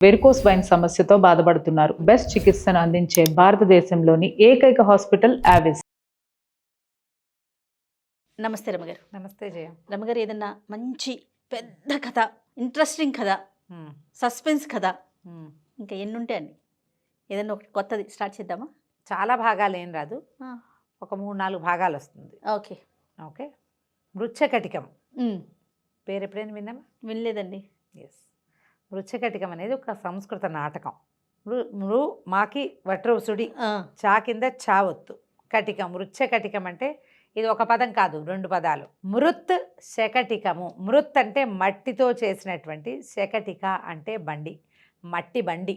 Varicose wine సమస్యతో బాధపడుతున్నారు. Best చికిత్సను అందించే భారతదేశంలోని ఏకైక హాస్పిటల్ ఆవిస్. నమస్తే రమగారు. నమస్తే జయ. రమగారు, ఏదన్నా మంచి పెద్ద కథ, ఇంట్రెస్టింగ్ కథ, సస్పెన్స్ కథ, ఇంకా ఎన్ని ఉంటాయండి, ఏదన్నా ఒకటి కొత్తది స్టార్ట్ చేద్దామా? చాలా భాగాలు ఏం రాదు, ఒక 3-4 భాగాలు వస్తుంది. Okay okay. మృచ్ఛకటికం పేరు ఎప్పుడైనా విన్నామా? వినలేదండి. ఎస్, మృచ్ఛకటికం అనేది ఒక సంస్కృత నాటకం. మృ మాకి వట్రవుసుడి, చా కింద చావొత్తు, కటికం. మృచ్ఛకటికం అంటే ఇది ఒక పదం కాదు, 2 పదాలు. మృత్ శకటికము. మృత్ అంటే మట్టితో చేసినటువంటి, శకటిక అంటే బండి, మట్టి బండి.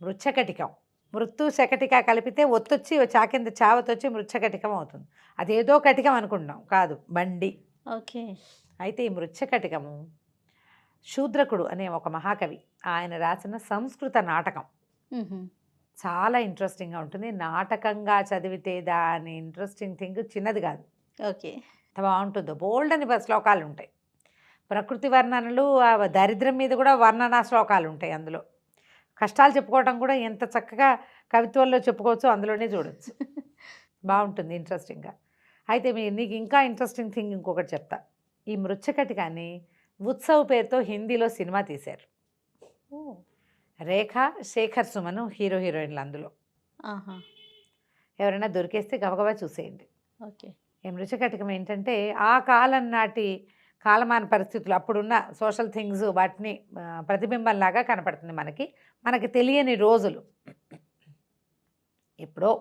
మృచ్ఛకటికం. మృత్తు శకటిక కలిపితే ఒత్తొచ్చి చా కింద చావతొచ్చి మృచ్ఛకటికం అవుతుంది. అదేదో కటికం అనుకుంటున్నాం, కాదు, బండి. ఓకే. అయితే ఈ మృచ్ఛకటికము శూద్రకుడు అనే ఒక మహాకవి ఆయన రాసిన సంస్కృత నాటకం. చాలా ఇంట్రెస్టింగ్గా ఉంటుంది. నాటకంగా చదివితే దాని ఇంట్రెస్టింగ్ థింగ్ చిన్నది కాదు. ఓకే. బాగుంటుందో. బోల్డ్ అని శ్లోకాలు ఉంటాయి. ప్రకృతి వర్ణనలు, దరిద్రం మీద కూడా వర్ణనా శ్లోకాలు ఉంటాయి అందులో. కష్టాలు చెప్పుకోవటం కూడా ఎంత చక్కగా కవిత్వంలో చెప్పుకోవచ్చు, అందులోనే చూడవచ్చు. బాగుంటుంది ఇంట్రెస్టింగ్గా. అయితే నీకు ఇంకా ఇంట్రెస్టింగ్ థింగ్ ఇంకొకటి చెప్తా. ఈ మృచ్ఛకటికాన్ని ఉత్సవ్ పేరుతో హిందీలో సినిమా తీశారు. రేఖ, శేఖర్ సుమన్ హీరో హీరోయిన్లు అందులో. ఎవరైనా దొరికేస్తే గబగబా చూసేయండి. ఓకే. ఈ మృచ్ఛకటికం ఏంటంటే ఆ కాలం నాటి కాలమాన పరిస్థితులు, అప్పుడున్న సోషల్ థింగ్స్, వాటిని ప్రతిబింబంలాగా కనపడుతుంది మనకి తెలియని రోజులు. ఎప్పుడో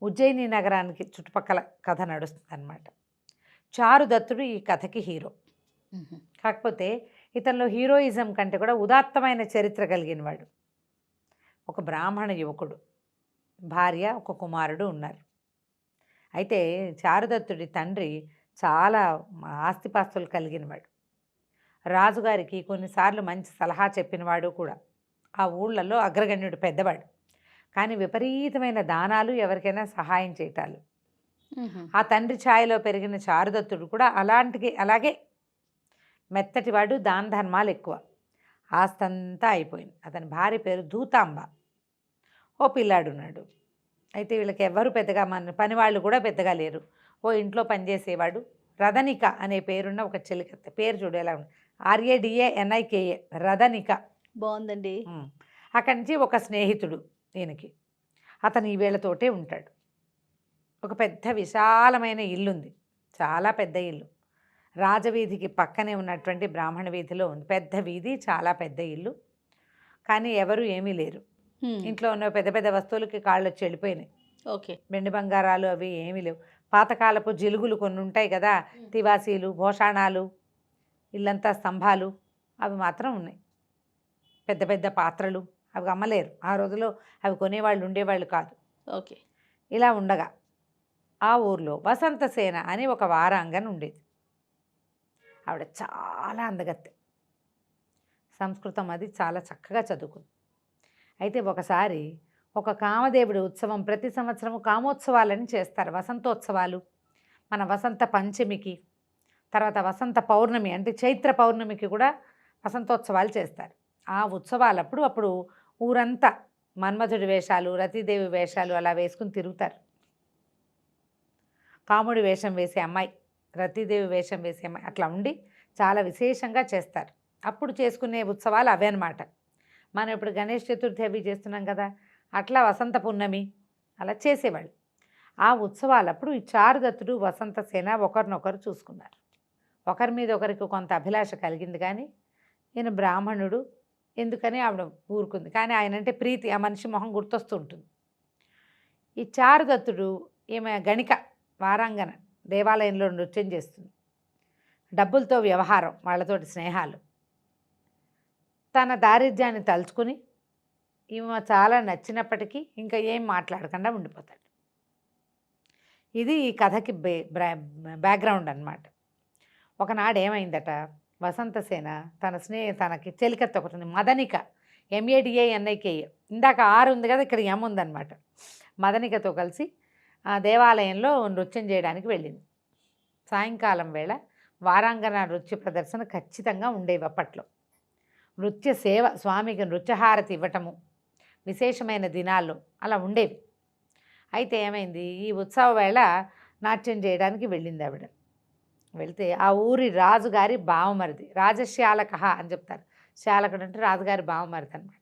ఉజ్జయిని నగరానికి చుట్టుపక్కల కథ నడుస్తుంది అన్నమాట. చారుదత్తుడు ఈ కథకి హీరో. కాకపోతే ఇతనిలో హీరోయిజం కంటే కూడా ఉదాత్తమైన చరిత్ర కలిగిన వాడు. ఒక బ్రాహ్మణ యువకుడు, భార్య, ఒక కుమారుడు ఉన్నారు. అయితే చారుదత్తుడి తండ్రి చాలా ఆస్తిపాస్తులు కలిగినవాడు. రాజుగారికి కొన్నిసార్లు మంచి సలహా చెప్పినవాడు కూడా. ఆ ఊళ్ళల్లో అగ్రగణ్యుడు, పెద్దవాడు. కానీ విపరీతమైన దానాలు, ఎవరికైనా సహాయం చేయటాలు. ఆ తండ్రి ఛాయలో పెరిగిన చారుదత్తుడు కూడా అలాగే మెత్తటివాడు, దాన ధర్మాలు ఎక్కువ. ఆస్తంతా అయిపోయింది. అతని భార్య పేరు దూతాంబ. ఓ పిల్లాడున్నాడు. అయితే వీళ్ళకి ఎవ్వరూ పెద్దగా పనివాళ్ళు కూడా పెద్దగా లేరు. ఓ ఇంట్లో పనిచేసేవాడు రదనిక అనే పేరున్న ఒక చెలికత్త. పేరు చూడు ఎలా ఉంది, RADANIKA, రదనిక. బాగుందండి. అక్కడి నుంచి ఒక స్నేహితుడు ఈయనకి. అతను ఈ వీళ్ళతోటే ఉంటాడు. ఒక పెద్ద విశాలమైన ఇల్లుంది, చాలా పెద్ద ఇల్లు. రాజవీధికి పక్కనే ఉన్నటువంటి బ్రాహ్మణ వీధిలో ఉంది. పెద్ద వీధి, చాలా పెద్ద ఇల్లు. కానీ ఎవరు ఏమీ లేరు. ఇంట్లో ఉన్న పెద్ద పెద్ద వస్తువులకి కాళ్ళు వచ్చి వెళ్ళిపోయినాయి. ఓకే. వెండి బంగారాలు అవి ఏమీ లేవు. పాతకాలపు జిలుగులు కొన్ని ఉంటాయి కదా, తివాసీలు, భోషాణాలు, ఇల్లంతా స్తంభాలు, అవి మాత్రం ఉన్నాయి. పెద్ద పెద్ద పాత్రలు అవి అమ్మలేరు. ఆ రోజుల్లో అవి కొనేవాళ్ళు ఉండేవాళ్ళు కాదు. ఓకే. ఇలా ఉండగా ఆ ఊర్లో వసంతసేన అని ఒక వారాంగన ఉండేది. ఆవిడ చాలా అందగత్తె. సంస్కృతం అది చాలా చక్కగా చదువుకుంది. అయితే ఒకసారి ఒక కామదేవుడి ఉత్సవం, ప్రతి సంవత్సరము కామోత్సవాలని చేస్తారు, వసంతోత్సవాలు. మన వసంత పంచమికి, తర్వాత వసంత పౌర్ణమి అంటే చైత్ర పౌర్ణమికి కూడా వసంతోత్సవాలు చేస్తారు. ఆ అప్పుడు ఊరంతా మన్మథుడి వేషాలు, రతీదేవి వేషాలు అలా వేసుకుని తిరుగుతారు. కాముడి వేషం వేసే అమ్మాయి, రతీదేవి వేషం వేసే అమ్మాయి, అట్లా ఉండి చాలా విశేషంగా చేస్తారు. అప్పుడు చేసుకునే ఉత్సవాలు అవే అనమాట. మనం ఇప్పుడు గణేష్ చతుర్థి అవి చేస్తున్నాం కదా, అట్లా వసంత పున్నమి అలా చేసేవాళ్ళు. ఆ ఉత్సవాలప్పుడు ఈ చారుదత్తుడు, వసంతసేన ఒకరినొకరు చూసుకున్నారు. ఒకరి మీద ఒకరికి కొంత అభిలాష కలిగింది. కానీ ఈయన బ్రాహ్మణుడు, ఎందుకని ఆవిడ ఊరుకుంది. కానీ ఆయనంటే ప్రీతి, ఆ మనిషి మొహం గుర్తొస్తూ ఉంటుంది. ఈ చారుదత్తుడు, ఈమె గణిక, వారాంగన, దేవాలయంలో నృత్యం చేస్తుంది. డబ్బులతో వ్యవహారం, వాళ్ళతోటి స్నేహాలు. తన దారిద్ర్యాన్ని తలుచుకుని ఈమె చాలా నచ్చినప్పటికీ ఇంకా ఏం మాట్లాడకుండా ఉండిపోతాడు. ఇది ఈ కథకి బ్యాక్గ్రౌండ్ అన్నమాట. ఒకనాడు ఏమైందట, వసంతసేన తనకి చెలికత్త ఒకటి ఉంది, మదనిక, MADANIKA. ఇందాక ఆరు ఉంది కదా, ఇక్కడ M ఉందన్నమాట. మదనికతో కలిసి ఆ దేవాలయంలో నృత్యం చేయడానికి వెళ్ళింది. సాయంకాలం వేళ వారాంగన నృత్య ప్రదర్శన ఖచ్చితంగా ఉండేవి అప్పట్లో. నృత్య సేవ, స్వామికి నృత్యహారతి ఇవ్వటము విశేషమైన దినాల్లో అలా ఉండేవి. అయితే ఏమైంది, ఈ ఉత్సవ వేళ నాట్యం చేయడానికి వెళ్ళింది ఆవిడ. వెళ్తే ఆ ఊరి రాజుగారి బావమరిది, రాజశ్యాలక అని చెప్తారు. శాలకుడు అంటే రాజుగారి బావమరిది అనమాట.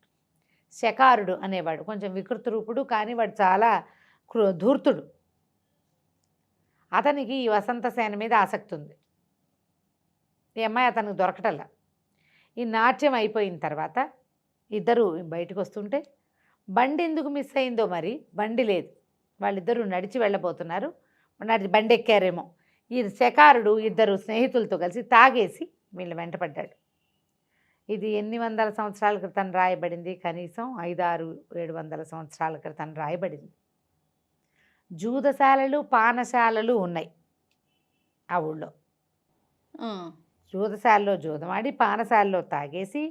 శకారుడు అనేవాడు, కొంచెం వికృత రూపుడు, కానీ వాడు చాలా ధూర్తుడు. అతనికి ఈ వసంతసేన మీద ఆసక్తి ఉంది. ఈ అమ్మాయి అతనికి దొరకటల్లా. ఈ నాట్యం అయిపోయిన తర్వాత ఇద్దరు బయటకు వస్తుంటే బండి ఎందుకు మిస్ అయిందో మరి, బండి లేదు. వాళ్ళిద్దరూ నడిచి వెళ్ళబోతున్నారు, బండి ఎక్కారేమో. ఈ శకారుడు ఇద్దరు స్నేహితులతో కలిసి తాగేసి వీళ్ళు వెంటపడ్డాడు. ఇది ఎన్ని వందల సంవత్సరాల క్రితం రాయబడింది, కనీసం 500-700 సంవత్సరాల క్రితం రాయబడింది. జూదశాలలు, పానశాలలు ఉన్నాయి ఆ ఊళ్ళో. జూదశాలలో జూదమాడి, పానశాలలో తాగేసి,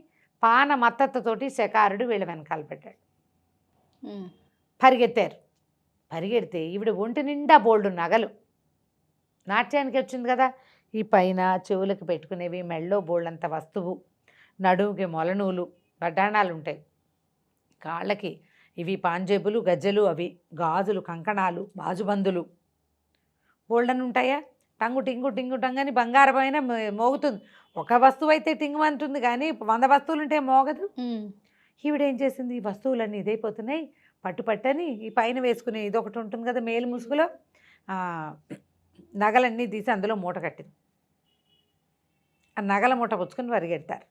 పాన మత్తతోటి శకారుడు వీళ్ళ వెనకాల పెట్టాడు. పరిగెత్తారు. పరిగెడితే ఈవిడ ఒంటి నిండా బోల్డు నగలు, నాట్యానికి వచ్చింది కదా, ఈ పైన చెవులకు పెట్టుకునేవి, మెళ్ళో బోళ్ళంత వస్తువు, నడుముకి మొలనూలు, వడ్డాణాలు ఉంటాయి, కాళ్ళకి ఇవి పాంజేబులు, గజ్జెలు, అవి గాజులు, కంకణాలు, బాజుబందులు బోల్డని ఉంటాయా. టంగు టింగు టింగు టంగని బంగారం అయినా మోగుతుంది. ఒక వస్తువు అయితే టింగు అంటుంది, కానీ 100 వస్తువులు ఉంటే మోగదు. ఈవిడేం చేసింది, ఈ వస్తువులన్నీ ఇదైపోతున్నాయి, పట్టుపట్టని ఈ పైన వేసుకునే ఇది ఒకటి ఉంటుంది కదా మేలు ముసుగులో, నగలన్నీ తీసి అందులో మూట కట్టింది. ఆ నగల మూట పుచ్చుకొని పరిగెడతారు.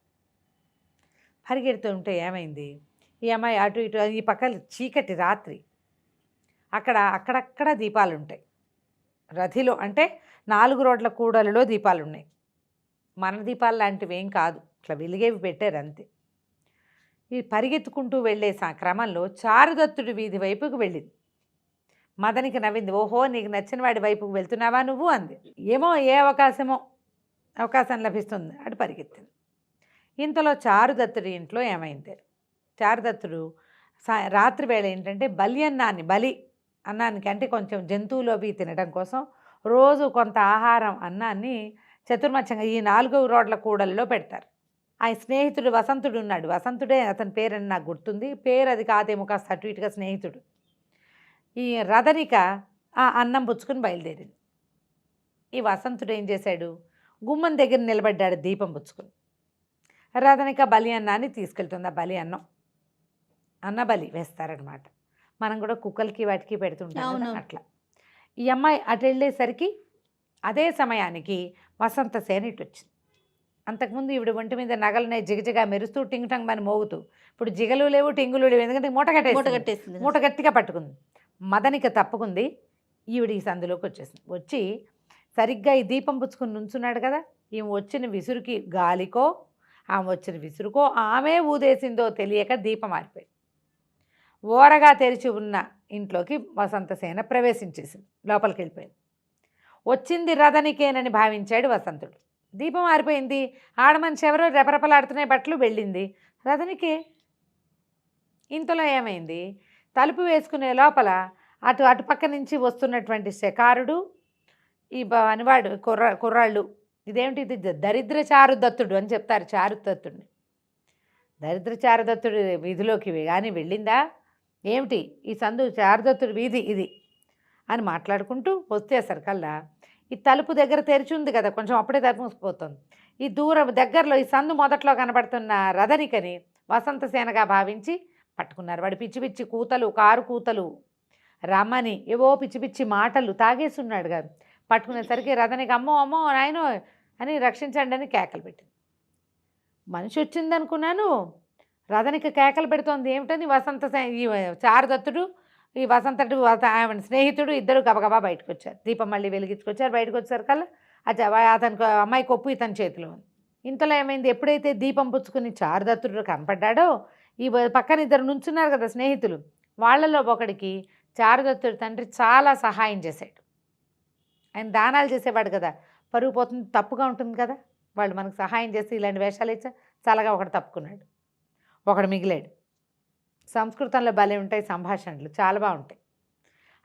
పరిగెడుతుంటే ఏమైంది, ఈ అమ్మాయి అటు ఇటు, ఈ పక్కన చీకటి రాత్రి, అక్కడక్కడ దీపాలు ఉంటాయి. రథిలో అంటే 4 రోడ్ల కూడలలో దీపాలు ఉన్నాయి. మన దీపాలు లాంటివి ఏం కాదు, ఇట్లా వెలిగేవి పెట్టారు అంతే. ఈ పరిగెత్తుకుంటూ వెళ్ళే క్రమంలో చారుదత్తుడి వీధి వైపుకు వెళ్ళింది. మదనికి నవ్వింది. ఓహో, నీకు నచ్చిన వాడి వైపుకు వెళ్తున్నావా నువ్వు అంది. ఏమో ఏ అవకాశం లభిస్తుంది అటు పరిగెత్తింది. ఇంతలో చారుదత్తుడి ఇంట్లో ఏమైంది, చారుదత్తుడు రాత్రి వేళ ఏంటంటే బలి అన్నానికి అంటే కొంచెం జంతువులు అవి తినడం కోసం రోజు కొంత ఆహారం అన్నాన్ని చతుర్మచ్చంగా ఈ 4 రోడ్ల కూడల్లో పెడతారు. ఆయన స్నేహితుడు వసంతుడు ఉన్నాడు, వసంతుడే అతని పేరని నాకు గుర్తుంది, పేరు అది కాదేమో, కాస్త అటు ఇటుగా స్నేహితుడు. ఈ రథనిక ఆ అన్నం పుచ్చుకుని బయలుదేరింది. ఈ వసంతుడు ఏం చేశాడు, గుమ్మం దగ్గర నిలబడ్డాడు దీపం పుచ్చుకుని. రథనిక బలి అన్నాన్ని తీసుకెళ్తుంది. ఆ బలి అన్న బలి వేస్తారనమాట. మనం కూడా కుక్కలకి వాటికి పెడుతుంటాం అట్లా. ఈ అమ్మాయి అటు వెళ్ళేసరికి అదే సమయానికి వసంతసేన ఇటు వచ్చింది. అంతకుముందు ఈవిడ ఒంటి మీద నగలనే జిగజిగా మెరుస్తూ టింగ్ టంగ్ అని మోగుతూ, ఇప్పుడు జిగలు లేవు, టింగులు లేవు, ఎందుకంటే మూట గట్టిగా పట్టుకుంది. మదనిక తప్పుకుంది, ఈవిడ ఈ సందులోకి వచ్చేసింది. వచ్చి సరిగ్గా ఈ దీపం పుచ్చుకుని నుంచున్నాడు కదా, ఈమె వచ్చిన విసురుకి గాలికో ఆమె వచ్చిన విసురుకో ఆమె ఊదేసిందో తెలియక దీపం ఆరిపోయింది. ఓరగా తెరిచి ఉన్న ఇంట్లోకి వసంతసేన ప్రవేశించేసింది, లోపలికి వెళ్ళిపోయింది. వచ్చింది రథనికేనని భావించాడు వసంతుడు. దీపం ఆరిపోయింది, ఆడమనిషి ఎవరో రెపరెపలాడుతున్నాయి బట్టలు, వెళ్ళింది రథనికే. ఇంతలో ఏమైంది, తలుపు వేసుకునే లోపల అటుపక్క నుంచి వస్తున్నటువంటి శకారుడు, ఈ అనివాడు కుర్రాళ్ళు, ఇదేమిటి ఇది దరిద్ర చారుదత్తుడు అని చెప్తారు. చారుదత్తుడిని దరిద్ర చారుదత్తుడు వీధిలోకి కానీ వెళ్ళిందా ఏమిటి, ఈ సందు చారుదత్తుడి వీధి ఇది అని మాట్లాడుకుంటూ వచ్చేసరికల్లా ఈ తలుపు దగ్గర తెరిచి ఉంది కదా, కొంచెం అప్పుడే తలుపు మూసుకుపోతుంది. ఈ దూరం దగ్గరలో ఈ సందు మొదట్లో కనబడుతున్న రథనికని వసంతసేనగా భావించి పట్టుకున్నారు. వాడు పిచ్చి పిచ్చి కూతలు, కారు కూతలు, రమ్మని ఏవో పిచ్చి పిచ్చి మాటలు తాగేస్తున్నాడు కదా. పట్టుకునేసరికి రథనిక అమ్మో అమ్మో నాయనో అని రక్షించండి అని కేకలు పెట్టింది. మనిషి వచ్చిందనుకున్నాను, రథనిక కేకలు పెడుతోంది. ఏమిటని ఈ చారుదత్తుడు, ఈ వసంతుడు ఆయన స్నేహితుడు ఇద్దరు గబగబా బయటకు వచ్చారు. దీపం మళ్ళీ వెలిగించుకొచ్చారు. బయటకు వచ్చారు కల్లా అతనికి అమ్మాయి కొప్పు ఇతని చేతిలో ఉంది. ఇంతలో ఏమైంది, ఎప్పుడైతే దీపం పుచ్చుకుని చారుదత్తుడు కనపడ్డాడో, ఈ పక్కన ఇద్దరు నుంచున్నారు కదా స్నేహితులు, వాళ్ళలో ఒకడికి చారుదత్తుడి తండ్రి చాలా సహాయం చేశాడు. ఆయన దానాలు చేసేవాడు కదా, పరుగు పోతుంది, తప్పుగా ఉంటుంది కదా, వాళ్ళు మనకు సహాయం చేసి ఇలాంటి వేషాలు ఇచ్చా చాలాగా ఒకడు తప్పుకున్నాడు, ఒకడు మిగిలాడు. సంస్కృతంలో భలే ఉంటాయి సంభాషణలు, చాలా బాగుంటాయి.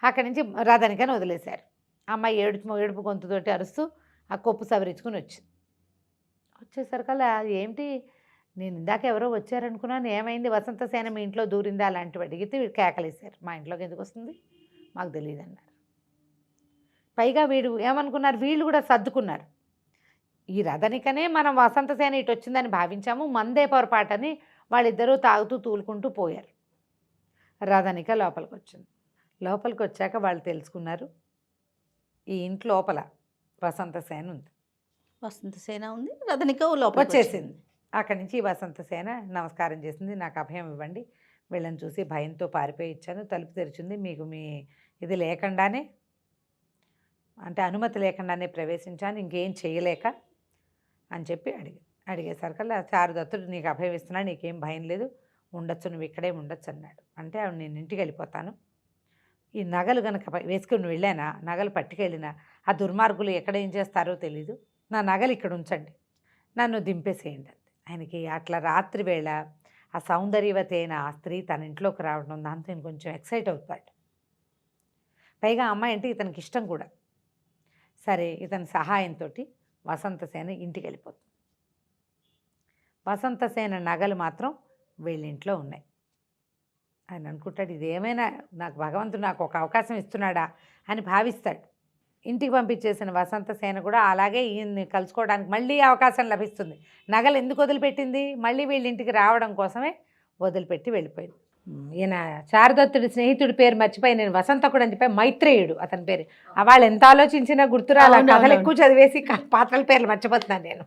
అక్కడి నుంచి రథనికని వదిలేశారు. అమ్మాయి ఏడుపు గొంతుతోటి అరుస్తూ ఆ కొప్పు సవరించుకుని వచ్చేసరికల్లా ఏమిటి నేను ఇందాక ఎవరో వచ్చారనుకున్నాను, ఏమైంది వసంతసేన మీ ఇంట్లో దూరిందా అలాంటివి అడిగితే వీడు కేకలేశారు. మా ఇంట్లోకి ఎందుకు వస్తుంది మాకు తెలియదు అన్నారు. పైగా వీడు ఏమనుకున్నారు, వీళ్ళు కూడా సర్దుకున్నారు. ఈ రథనికనే మనం వసంతసేన ఇటు వచ్చిందని భావించాము, మందే పొరపాటని వాళ్ళిద్దరూ తాగుతూ తూలుకుంటూ పోయారు. రథనిక లోపలికి వచ్చింది. లోపలికి వచ్చాక వాళ్ళు తెలుసుకున్నారు ఈ ఇంటి లోపల వసంతసేన ఉంది. వసంతసేన ఉంది, రథనిక లోపల వచ్చేసింది. అక్కడి నుంచి వసంతసేన నమస్కారం చేసింది. నాకు అభయం ఇవ్వండి, వీళ్ళని చూసి భయంతో పారిపోయి ఇచ్చాను, తలుపు తెరిచింది, మీకు మీ ఇది లేకుండానే అంటే అనుమతి లేకుండానే ప్రవేశించాను, ఇంకేం చేయలేక అని చెప్పి అడిగేసరికల్లా చారుదత్తుడు నీకు అభయం ఇస్తున్నా, నీకేం భయం లేదు, ఉండొచ్చు, నువ్వు ఇక్కడే ఉండొచ్చు అన్నాడు. అంటే ఆవిడ నేను ఇంటికి వెళ్ళిపోతాను, ఈ నగలు కనుక వేసుకుని వెళ్ళానా, నగలు పట్టుకెళ్ళినా ఆ దుర్మార్గులు ఎక్కడ ఏం చేస్తారో తెలీదు, నా నగలు ఇక్కడ ఉంచండి, నన్ను దింపేసేయండి అంతే. ఆయనకి అట్లా రాత్రి వేళ ఆ సౌందర్యవతి అయిన ఆ స్త్రీ తన ఇంట్లోకి రావడం దాంతో నేను కొంచెం ఎక్సైట్ అవుతాడు. పైగా అమ్మాయి అంటే ఇతనికి ఇష్టం కూడా. సరే ఇతని సహాయంతో వసంతసేన ఇంటికి వెళ్ళిపోతుంది. వసంతసేన నగలు మాత్రం వీళ్ళింట్లో ఉన్నాయి. ఆయన అనుకుంటాడు ఇదేమైనా నాకు భగవంతుడు నాకు ఒక అవకాశం ఇస్తున్నాడా అని భావిస్తాడు. ఇంటికి పంపించేసిన వసంతసేన కూడా అలాగే ఈయన్ని కలుసుకోవడానికి మళ్ళీ అవకాశం లభిస్తుంది. నగలు ఎందుకు వదిలిపెట్టింది, మళ్ళీ వీళ్ళ ఇంటికి రావడం కోసమే వదిలిపెట్టి వెళ్ళిపోయింది. ఈయన చారుదత్తుడి స్నేహితుడి పేరు మర్చిపోయి నేను వసంతకుడు అని చెప్పి మైత్రేయుడు అతని పేరు. వాళ్ళు ఎంత ఆలోచించినా గుర్తురాల, కథలు ఎక్కువ చదివేసి పాత్రల పేర్లు మర్చిపోతున్నాను నేను.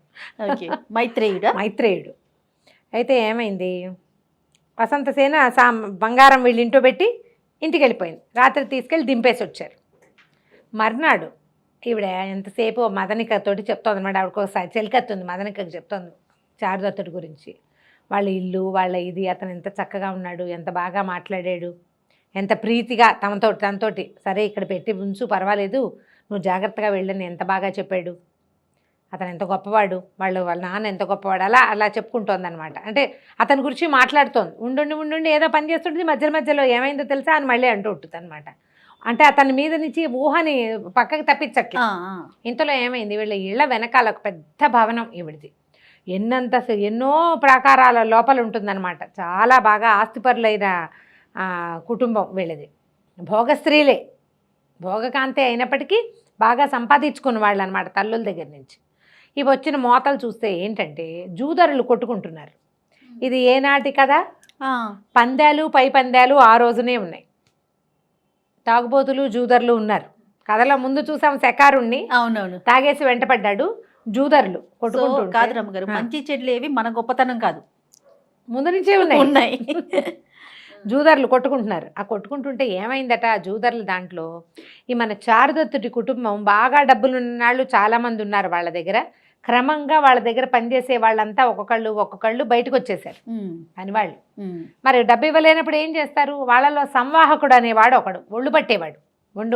మైత్రేయుడు. అయితే ఏమైంది, వసంతసేన బంగారం వీళ్ళ ఇంట్లో పెట్టి ఇంటికి వెళ్ళిపోయింది. రాత్రి తీసుకెళ్ళి దింపేసి వచ్చారు. మర్నాడు ఈవిడ ఎంతసేపు మదనికతోటి చెప్తోంది అనమాట. ఆవిడకు ఒకసారి చెలికత్తుంది, మదనికకి చెప్తోంది చారుదత్తుడి గురించి. వాళ్ళ ఇల్లు, వాళ్ళ ఇది, అతను ఎంత చక్కగా ఉన్నాడు, ఎంత బాగా మాట్లాడాడు, ఎంత ప్రీతిగా తనతోటి సరే ఇక్కడ పెట్టి ఉంచు పర్వాలేదు, నువ్వు జాగ్రత్తగా వెళ్ళని ఎంత బాగా చెప్పాడు, అతను ఎంత గొప్పవాడు, వాళ్ళ నాన్న ఎంత గొప్పవాడు, అలా చెప్పుకుంటోంది అనమాట. అంటే అతని గురించి మాట్లాడుతోంది. ఉండుండి ఏదో పని చేస్తుంటుంది, మధ్యలో ఏమైందో తెలుసా అని మళ్ళీ అంటూ ఉంటుంది అనమాట. అంటే అతని మీద నుంచి ఊహని పక్కకి తప్పించట్లేదు. ఇంతలో ఏమైంది, వీళ్ళ ఇళ్ళ వెనకాల ఒక పెద్ద భవనం ఈవిడిది. ఎన్నో ప్రాకారాల లోపల ఉంటుందన్నమాట. చాలా బాగా ఆస్తిపరులైన కుటుంబం వీళ్ళది. భోగస్త్రీలే, భోగకాంతే అయినప్పటికీ బాగా సంపాదించుకున్న వాళ్ళు అనమాట తల్లుల దగ్గర నుంచి. ఇవి వచ్చిన మోతలు చూస్తే ఏంటంటే జూదరులు కొట్టుకుంటున్నారు. ఇది ఏనాటి కదా, పందాలు పై పందాలు ఆ రోజునే ఉన్నాయి. తాగుబోతులు జూదర్లు ఉన్నారు. కథలో ముందు చూసాం శకారుణ్ణి, అవునవును, తాగేసి వెంటపడ్డాడు. జూదర్లు కొట్టుకుంటూ కాదు రమ్మగారు, మంచి చెడ్లు ఏవి మన గొప్పతనం కాదు, ముందు నుంచే ఉన్నాయి. జూదర్లు కొట్టుకుంటున్నారు. ఆ కొట్టుకుంటుంటే ఏమైందట, జూదర్లు దాంట్లో ఈ మన చారుదత్తుడి కుటుంబం బాగా డబ్బులు ఉన్నాళ్ళు చాలామంది ఉన్నారు వాళ్ళ దగ్గర. క్రమంగా వాళ్ళ దగ్గర పనిచేసే వాళ్ళంతా ఒక్కొక్కళ్ళు బయటకు వచ్చేసారు అని వాళ్ళు. మరి డబ్బు ఇవ్వలేనప్పుడు ఏం చేస్తారు, వాళ్ళలో సంవాహకుడు అనేవాడు ఒకడు, ఒళ్ళు పట్టేవాడు,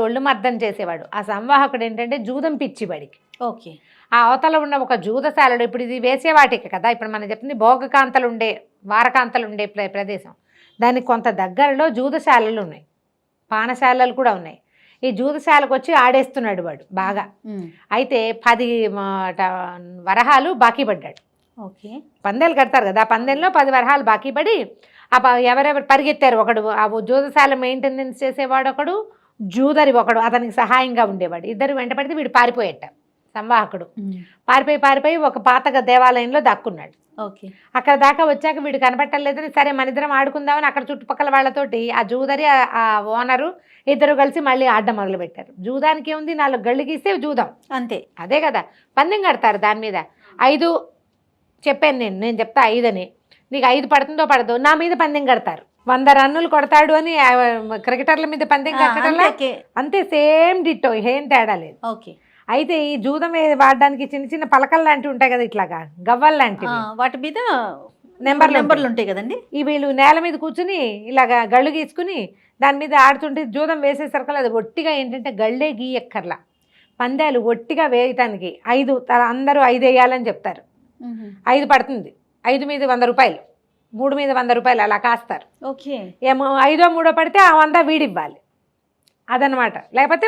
ఒళ్ళు మర్దం చేసేవాడు. ఆ సంవాహకుడు ఏంటంటే జూదం పిచ్చివాడికి. ఓకే. ఆ అవతల ఉన్న ఒక జూదశాలడు, ఇప్పుడు ఇది వేసేవాటికి కదా, ఇప్పుడు మనం చెప్పింది భోగకాంతలు ఉండే వారకాంతలు ఉండే ప్రదేశం, దానికి కొంత దగ్గరలో జూదశాలలు ఉన్నాయి, పానశాలలు కూడా ఉన్నాయి. ఈ జూదశాలకు వచ్చి ఆడేస్తున్నాడు వాడు బాగా. అయితే 10 వరహాలు బాకీ పడ్డాడు. ఓకే. పందేలు కడతారు కదా, ఆ పందెంలో 10 వరహాలు బాకీ పడి ఎవరెవరు పరిగెత్తారు. ఒకడు ఆ జూదశాల మెయింటెనెన్స్ చేసేవాడు ఒకడు, జూదరి ఒకడు అతనికి సహాయంగా ఉండేవాడు. ఇద్దరు వెంటపడితే వీడు పారిపోయేట. సంవాహకుడు పారిపోయి ఒక పాత దేవాలయంలో దాక్కున్నాడు. ఓకే. అక్కడ దాకా వచ్చాక వీడు కనబట్టలేదని సరే మన ఇద్దరం ఆడుకుందామని అక్కడ చుట్టుపక్కల వాళ్ళతోటి ఆ జూదరి ఆ ఓనరు ఇద్దరు కలిసి మళ్ళీ ఆడడం మొదలుపెట్టారు. జూదానికి ఏముంది, 4 గళ్ళు గీస్తే జూదం అంతే, అదే కదా. పందెం కడతారు దాని మీద. 5 చెప్పాను నేను చెప్తా 5 అని, నీకు 5 పడుతుందో పడదో నా మీద పందెం కడతారు. 100 రన్నులు కొడతాడు అని క్రికెటర్ల మీద పందెం కట్టడం అంతే, సేమ్ డిట్టో, ఏం తేడా లేదు. ఓకే. అయితే ఈ జూదం వాడడానికి చిన్న పలకలు లాంటివి ఉంటాయి కదా, ఇట్లాగా గవ్వలు లాంటివి, వాటి మీద నెంబర్లు ఉంటాయి కదండి. ఈ వీళ్ళు నేల మీద కూర్చుని ఇలాగా గళ్ళు గీసుకుని దాని మీద ఆడుతుంటే జూదం వేసేసరికి అది ఒట్టిగా ఏంటంటే గళ్ళే గీయక్కర్లా, పందాలు ఒట్టిగా వేయటానికి 5 అందరూ 5 వేయాలని చెప్తారు. 5 పడుతుంది, 5 మీద 100 రూపాయలు, 3 మీద 100 రూపాయలు అలా కాస్తారు. ఓకే. ఏమో 5ో 3ో పడితే ఆ 100 వీడివ్వాలి అదనమాట. లేకపోతే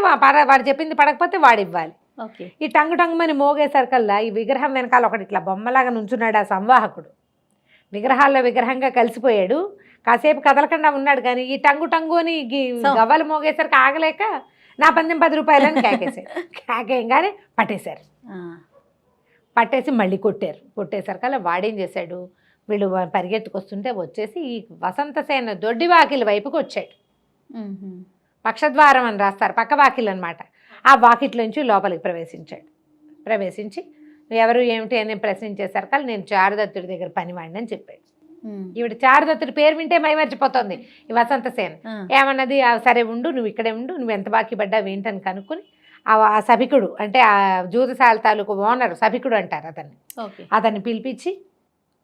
వాడు చెప్పింది పడకపోతే వాడివ్వాలి. ఈ టంగుమని మోగే సర్కల్లా ఈ విగ్రహం వెనకాల ఒకటి ఇట్లా బొమ్మలాగా నుంచున్నాడు ఆ సంవాహకుడు. విగ్రహాల్లో విగ్రహంగా కలిసిపోయాడు. కాసేపు కదలకుండా ఉన్నాడు, కానీ ఈ టంగు టంగు అని గవ్వలు మోగేసరికి ఆగలేక నా పందెం 10 రూపాయలని కేకేశారు. కేకేయంగానే పట్టేశారు. పట్టేసి మళ్ళీ కొట్టేసరికల్లా వాడేం చేశాడు, వీళ్ళు పరిగెత్తుకొస్తుంటే వచ్చేసి ఈ వసంతసేన దొడ్డి వాకిలి వైపుకి వచ్చాడు. పక్షద్వారం అని రాస్తారు, పక్క వాకిలు అనమాట. ఆ వాకిట్లోంచి లోపలికి ప్రవేశించి ఎవరు ఏమిటి అని ప్రశ్నించేసరికి నేను చారుదత్తుడి దగ్గర పనివాడిని అని చెప్పాడు. ఈవిడ చారుదత్తుడి పేరు వింటే మైమర్చిపోతుంది ఈ వసంతసేన. ఏమన్నది, సరే ఉండు, నువ్వు ఇక్కడే ఉండు, నువ్వు ఎంత బాకీ పడ్డావు ఏంటని కనుక్కొని ఆ సభికుడు అంటే ఆ జూదశాల తాలూకు ఓనర్, సభికుడు అంటారు అతన్ని పిలిపించి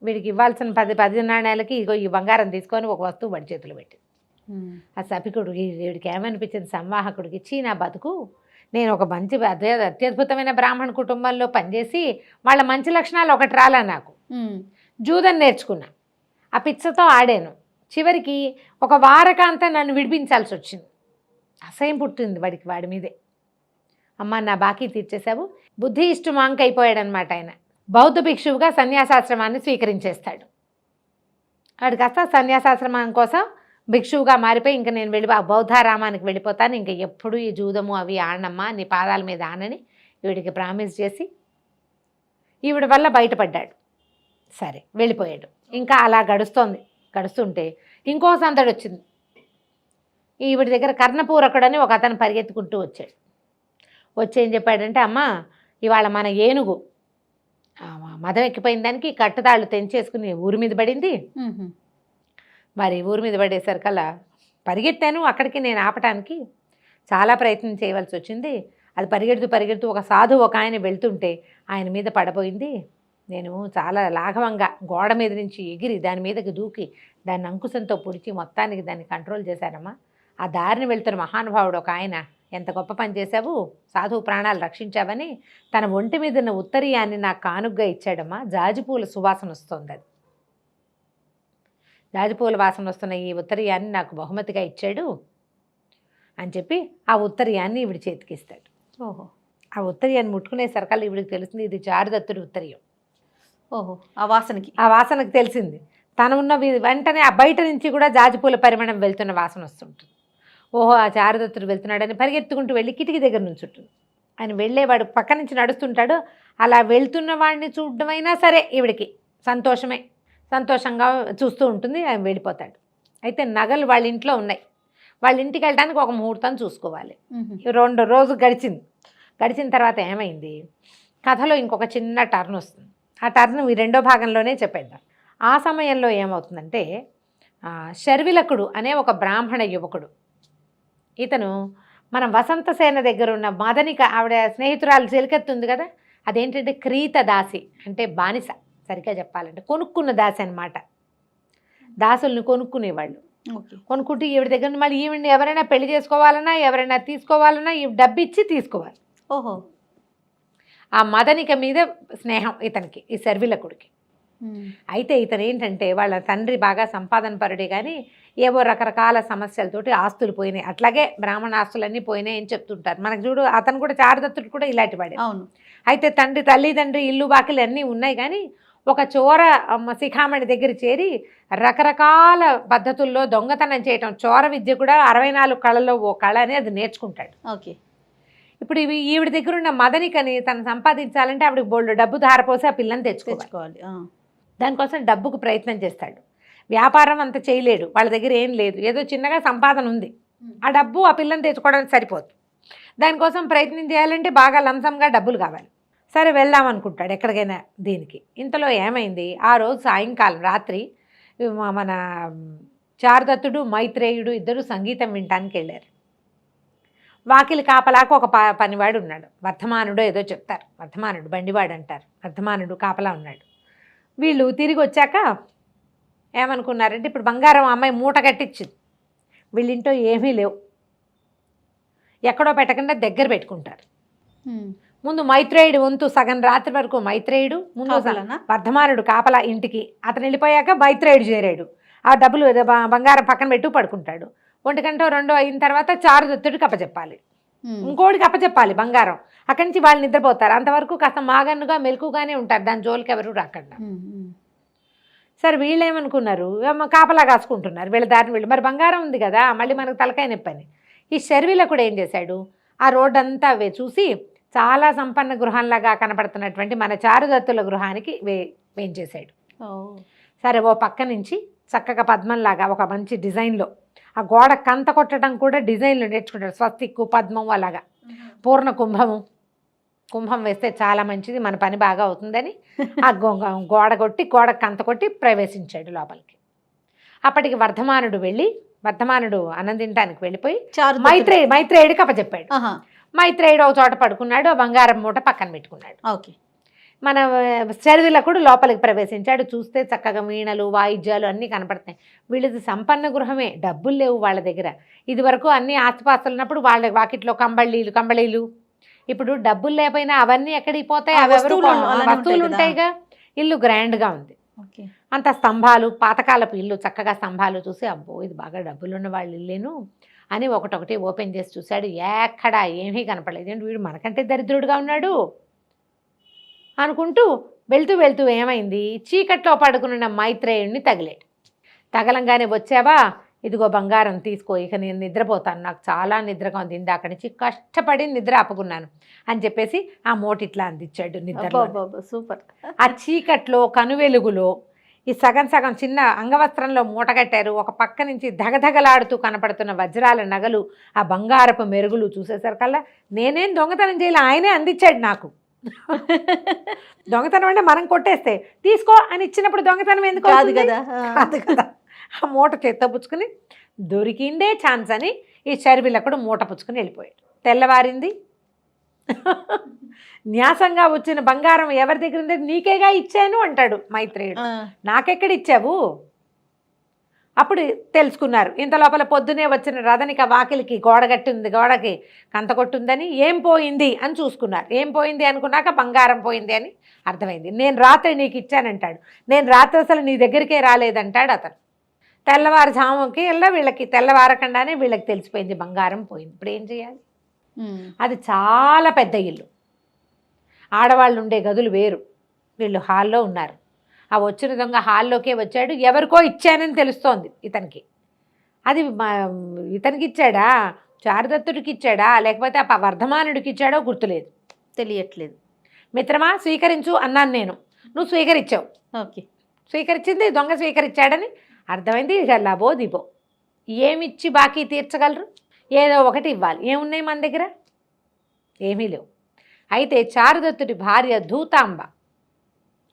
వీడికి ఇవ్వాల్సిన 10 నాణ్యాలకి ఇగో ఈ బంగారం తీసుకొని ఒక వస్తువు వాడి చేతులు పెట్టి, ఆ సభికుడు వీడికి ఏమనిపించింది, సంవాహకుడికి, ఇచ్చి నా బతుకు, నేను ఒక మంచి అత్యద్భుతమైన బ్రాహ్మణ కుటుంబంలో పనిచేసి వాళ్ళ మంచి లక్షణాలు ఒకటి రాలా, నాకు జూదం నేర్చుకున్నా, ఆ పిచ్చతో ఆడాను, చివరికి ఒక వారకాంతం నన్ను విడిపించాల్సి వచ్చింది. అసహ్యం పుట్టింది వాడి మీదే. అమ్మ నా బాకీ తీర్చేశావు. బుద్ధి ఇష్టమాంక్ అయిపోయాడనమాట ఆయన. బౌద్ధ భిక్షువుగా సన్యాసాశ్రమాన్ని స్వీకరించేస్తాడు. వాడికి కాస్త సన్యాసాశ్రమం కోసం భిక్షువుగా మారిపోయి ఇంక నేను బౌద్ధారామానికి వెళ్ళిపోతాను, ఇంక ఎప్పుడు ఈ జూదము అవి ఆడనమ్మా, నీ పాదాల మీద ఆనని ఈవిడికి ప్రామిస్ చేసి ఈవిడ వల్ల బయటపడ్డాడు. సరే వెళ్ళిపోయాడు. ఇంకా అలా గడుస్తుంటే ఇంకో సందడి వచ్చింది. ఈవిడ దగ్గర కర్ణపూరకుడని ఒక అతను పరిగెత్తుకుంటూ వచ్చాడు. వచ్చి ఏం చెప్పాడంటే, అమ్మ ఇవాళ మన ఏనుగు మదం ఎక్కిపోయిన దానికి కట్టుతాళ్ళు తెంచేసుకుని ఊరి మీద పడింది. మరి ఊరి మీద పడేసరికల్లా పరిగెత్తాను, అక్కడికి నేను ఆపటానికి చాలా ప్రయత్నం చేయవలసి వచ్చింది. అది పరిగెడుతూ ఒక సాధువు ఒక ఆయన వెళ్తుంటే ఆయన మీద పడబోయింది. నేను చాలా లాఘవంగా గోడ మీద నుంచి ఎగిరి దాని మీదకి దూకి దాన్ని అంకుశంతో పొడిచి మొత్తానికి దాన్ని కంట్రోల్ చేశానమ్మా. ఆ దారిని వెళ్తున్న మహానుభావుడు ఒక ఆయన, ఎంత గొప్ప పని చేశావు, సాధువు ప్రాణాలు రక్షించావని తన ఒంటి మీద ఉన్న ఉత్తరీయాన్ని నాకు కానుగ్గా ఇచ్చాడమ్మా. జాజిపూల సువాసన వస్తుంది, అది జాజిపూల వాసన వస్తున్న ఈ ఉత్తరీయాన్ని నాకు బహుమతిగా ఇచ్చాడు అని చెప్పి ఆ ఉత్తరీయాన్ని ఈవిడి చేతికిస్తాడు. ఓహో, ఆ ఉత్తరీయాన్ని ముట్టుకునేసరికల్లా ఈవిడికి తెలుస్తుంది ఇది చారుదత్తుడి ఉత్తరీయం. ఓహో, ఆ వాసనకి తెలిసింది. తను ఉన్న వెంటనే ఆ బయట నుంచి కూడా జాజిపూల పరిమాణం వెళ్తున్న వాసన వస్తుంటుంది. ఓహో, ఆ చారుదత్తుడు వెళ్తున్నాడని పరిగెత్తుకుంటూ వెళ్ళి కిటికీ దగ్గర నుంచుంటుంది. ఆయన వెళ్ళేవాడు పక్క నుంచి నడుస్తుంటాడు. అలా వెళ్తున్న వాడిని చూడడమైనా సరే ఈవిడికి సంతోషంగా చూస్తూ ఉంటుంది. ఆయన వెళ్ళిపోతాడు. అయితే నగలు వాళ్ళ ఇంట్లో ఉన్నాయి. వాళ్ళ ఇంటికి వెళ్ళడానికి ఒక ముహూర్తం చూసుకోవాలి. 2 రోజులు గడిచిన తర్వాత ఏమైంది, కథలో ఇంకొక చిన్న టర్న్ వస్తుంది. ఆ టర్న్ ఈ 2వ భాగంలోనే చెప్పేద్దాం. ఆ సమయంలో ఏమవుతుందంటే, శర్విలకుడు అనే ఒక బ్రాహ్మణ యువకుడు, ఇతను మనం వసంతసేన దగ్గర ఉన్న మదనిక ఆవిడ స్నేహితురాలు చెలికెత్తుంది కదా, అదేంటంటే క్రీత దాసి అంటే బానిస, సరిగ్గా చెప్పాలంటే కొనుక్కున్న దాసి అనమాట. దాసుల్ని కొనుక్కునేవాళ్ళు. కొనుక్కుంటూ ఈవిడ దగ్గర నుంచి మళ్ళీ ఈవిడ్ని ఎవరైనా పెళ్లి చేసుకోవాలన్నా ఎవరైనా తీసుకోవాలన్నా ఈ డబ్బు ఇచ్చి తీసుకోవాలి. ఓహో, ఆ మదనిక మీద స్నేహం ఇతనికి, ఈ శర్విలకుడికి. అయితే ఇతను ఏంటంటే వాళ్ళ తండ్రి బాగా సంపాదన పరుడే, కానీ ఏవో రకరకాల సమస్యలతోటి ఆస్తులు పోయినాయి. అట్లాగే బ్రాహ్మణ ఆస్తులన్నీ పోయినాయి అని చెప్తుంటారు. మనకు చూడు, అతను కూడా చారుదత్తుడు కూడా ఇలాంటి వాడే. అవును. అయితే తల్లిదండ్రి ఇల్లు బాకిలు అన్నీ ఉన్నాయి, కానీ ఒక చోర శిఖామణి దగ్గర చేరి రకరకాల పద్ధతుల్లో దొంగతనం చేయటం, చోర విద్య కూడా 64 కళల్లో ఓ కళ అని అది నేర్చుకుంటాడు. ఓకే. ఇప్పుడు ఈవిడ దగ్గర ఉన్న మదనికని తను సంపాదించాలంటే ఆవిడకి బోల్డ్ డబ్బు ధారపోసి ఆ పిల్లని తెచ్చుకోవాలి. దానికోసం డబ్బుకు ప్రయత్నం చేస్తాడు. వ్యాపారం అంత చేయలేడు, వాళ్ళ దగ్గర ఏం లేదు, ఏదో చిన్నగా సంపాదన ఉంది. ఆ డబ్బు ఆ పిల్లని తెచ్చుకోవడానికి సరిపోదు. దానికోసం ప్రయత్నం చేయాలంటే బాగా లంసంగా డబ్బులు కావాలి. సరే వెళ్దాం అనుకుంటాడు ఎక్కడికైనా దీనికి. ఇంతలో ఏమైంది, ఆ రోజు సాయంకాలం రాత్రి మన చారుదత్తుడు మైత్రేయుడు ఇద్దరు సంగీతం వినటానికి వెళ్ళారు. వాకిలి కాపలాకు ఒక పనివాడు ఉన్నాడు, వర్ధమానుడు ఏదో చెప్తారు, వర్ధమానుడు బండివాడు అంటారు, వర్ధమానుడు కాపలా ఉన్నాడు. వీళ్ళు తిరిగి వచ్చాక ఏమనుకున్నారంటే, ఇప్పుడు బంగారం అమ్మాయి మూట కట్టించింది, వీళ్ళింటో ఏమీ లేవు, ఎక్కడో పెట్టకుండా దగ్గర పెట్టుకుంటారు. ముందు మైత్రేయుడు వంతు సగం రాత్రి వరకు మైత్రేయుడు ముందు వర్ధమానుడు కాపలా ఇంటికి, అతను వెళ్ళిపోయాక మైత్రేయుడు చేరాడు. ఆ డబ్బులు బంగారం పక్కన పెట్టు పడుకుంటాడు. 1 గంట 2 అయిన తర్వాత చారుదత్తుడికి అప్పచెప్పాలి, ఇంకోటికి అప్పచెప్పాలి బంగారం. అక్కడి నుంచి వాళ్ళు నిద్రపోతారు. అంతవరకు కాస్త మాగన్నుగా మెలకుగానే ఉంటారు, దాని జోలికి ఎవరు రాకుండా. సరే వీళ్ళు ఏమనుకున్నారు, కాపలా కాసుకుంటున్నారు వీళ్ళ దారిని వీళ్ళు, మరి బంగారం ఉంది కదా మళ్ళీ మనకు తలకాయ నొప్పని. ఈ శర్విలకుడు ఏం చేశాడు, ఆ రోడ్ అంతా చూసి చాలా సంపన్న గృహంలాగా కనపడుతున్నటువంటి మన చారుదత్తుల గృహానికి వేయించేశాడు. సరే ఓ పక్క నుంచి చక్కగా పద్మంలాగా ఒక మంచి డిజైన్లో, ఆ గోడ కంత కొట్టడం కూడా డిజైన్లు నేర్చుకుంటాడు, స్వస్తిక్కు పద్మం అలాగా, పూర్ణ కుంభం వేస్తే చాలా మంచిది, మన పని బాగా అవుతుందని ఆ గోడ కొట్టి గోడ కంత కొట్టి ప్రవేశించాడు లోపలికి. అప్పటికి వర్ధమానుడు అన్నం తినడానికి వెళ్ళిపోయి మైత్రేయుడికి అప్పచెప్పాడు. మైత్రేయుడు ఒక చోట పడుకున్నాడు, బంగారం మూట పక్కన పెట్టుకున్నాడు. ఓకే. మన శర్విలకుడు లోపలికి ప్రవేశించాడు. చూస్తే చక్కగా వీణలు వాయిద్యాలు అన్నీ కనపడుతున్నాయి. వీళ్ళది సంపన్న గృహమే, డబ్బులు లేవు వాళ్ళ దగ్గర. ఇది వరకు అన్ని ఆస్తిపాస్తులు ఉన్నప్పుడు వాళ్ళ వాకిట్లో కంబళీలు, ఇప్పుడు డబ్బులు లేకపోయినా అవన్నీ ఎక్కడికి పోతాయి, వస్తువులు ఉంటాయిగా. ఇల్లు గ్రాండ్గా ఉంది, అంత స్తంభాలు, పాతకాలపు ఇల్లు, చక్కగా స్తంభాలు చూసి అబ్బో ఇది బాగా డబ్బులున్న వాళ్ళ ఇల్లేను అని ఒకటొకటి ఓపెన్ చేసి చూశాడు. ఎక్కడా ఏమీ కనపడలేదు. ఏంటి వీడు మనకంటే దరిద్రుడుగా ఉన్నాడు అనుకుంటూ వెళ్తూ ఏమైంది, చీకట్లో పడుకున్న మైత్రేయుడిని తగలంగానే వచ్చావా, ఇదిగో బంగారం తీసుకో, ఇక నేను నిద్రపోతాను, నాకు చాలా నిద్రగా ఉంది, ఇందాక నుంచి కష్టపడి నిద్ర ఆపుకున్నాను అని చెప్పేసి ఆ మోటిట్లా అందించాడు నిద్ర. సూపర్. ఆ చీకట్లో కనువెలుగులో ఈ సగం చిన్న అంగవస్త్రంలో మూట కట్టారు. ఒక పక్క నుంచి ధగధగలాడుతూ కనపడుతున్న వజ్రాల నగలు, ఆ బంగారపు మెరుగులు చూసేసరికల్లా నేనేం దొంగతనం చేయాలి, ఆయనే అందించాడు నాకు. దొంగతనం అంటే మనం కొట్టేస్తే తీసుకో అని ఇచ్చినప్పుడు దొంగతనం ఎందుకు కాదు కదా. ఆ మూట చేత్తో పుచ్చుకుని దొరికిందే ఛాన్స్ అని ఈ శర్విలకుడు మూట పుచ్చుకుని వెళ్ళిపోయాడు. తెల్లవారింది. న్యాసంగా వచ్చిన బంగారం ఎవరి దగ్గర ఉంది, నీకేగా ఇచ్చాను అంటాడు మైత్రేయుడు. నాకెక్కడ ఇచ్చావు? అప్పుడు తెలుసుకున్నారు. ఇంత లోపల పొద్దునే వచ్చిన రథనిక వాకిలికి గోడకి కంత కొట్టుందని, ఏం పోయింది అని చూసుకున్నారు. ఏం పోయింది అనుకున్నాక బంగారం పోయింది అని అర్థమైంది. నేను రాత్రి నీకు ఇచ్చానంటాడు. నేను రాత్రి అసలు నీ దగ్గరికే రాలేదంటాడు అతను. తెల్లవారుజాముకి వీళ్ళకి తెల్లవారకుండానే వీళ్ళకి తెలిసిపోయింది బంగారం పోయింది. ఇప్పుడు ఏం చేయాలి? అది చాలా పెద్ద ఇల్లు, ఆడవాళ్ళు ఉండే గదులు వేరు, వీళ్ళు హాల్లో ఉన్నారు. ఆ వచ్చిన దొంగ హాల్లోకే వచ్చాడు. ఎవరికో ఇచ్చానని తెలుస్తోంది ఇతనికి. అది ఇతనికి ఇచ్చాడా, చారుదత్తుడికి ఇచ్చాడా, లేకపోతే ఆ వర్ధమానుడికి ఇచ్చాడో గుర్తులేదు, తెలియట్లేదు. మిత్రమా స్వీకరించు అన్నాను నేను, నువ్వు స్వీకరించావు. ఓకే, స్వీకరించింది దొంగ స్వీకరించాడని అర్థమైంది. ఇక లబో దిబో ఏమిచ్చి బాకీ తీర్చగలరు? ఏదో ఒకటి ఇవ్వాలి. ఏమున్నాయి మన దగ్గర? ఏమీ లేవు. అయితే చారుదత్తుడి భార్య ధూతాంబ,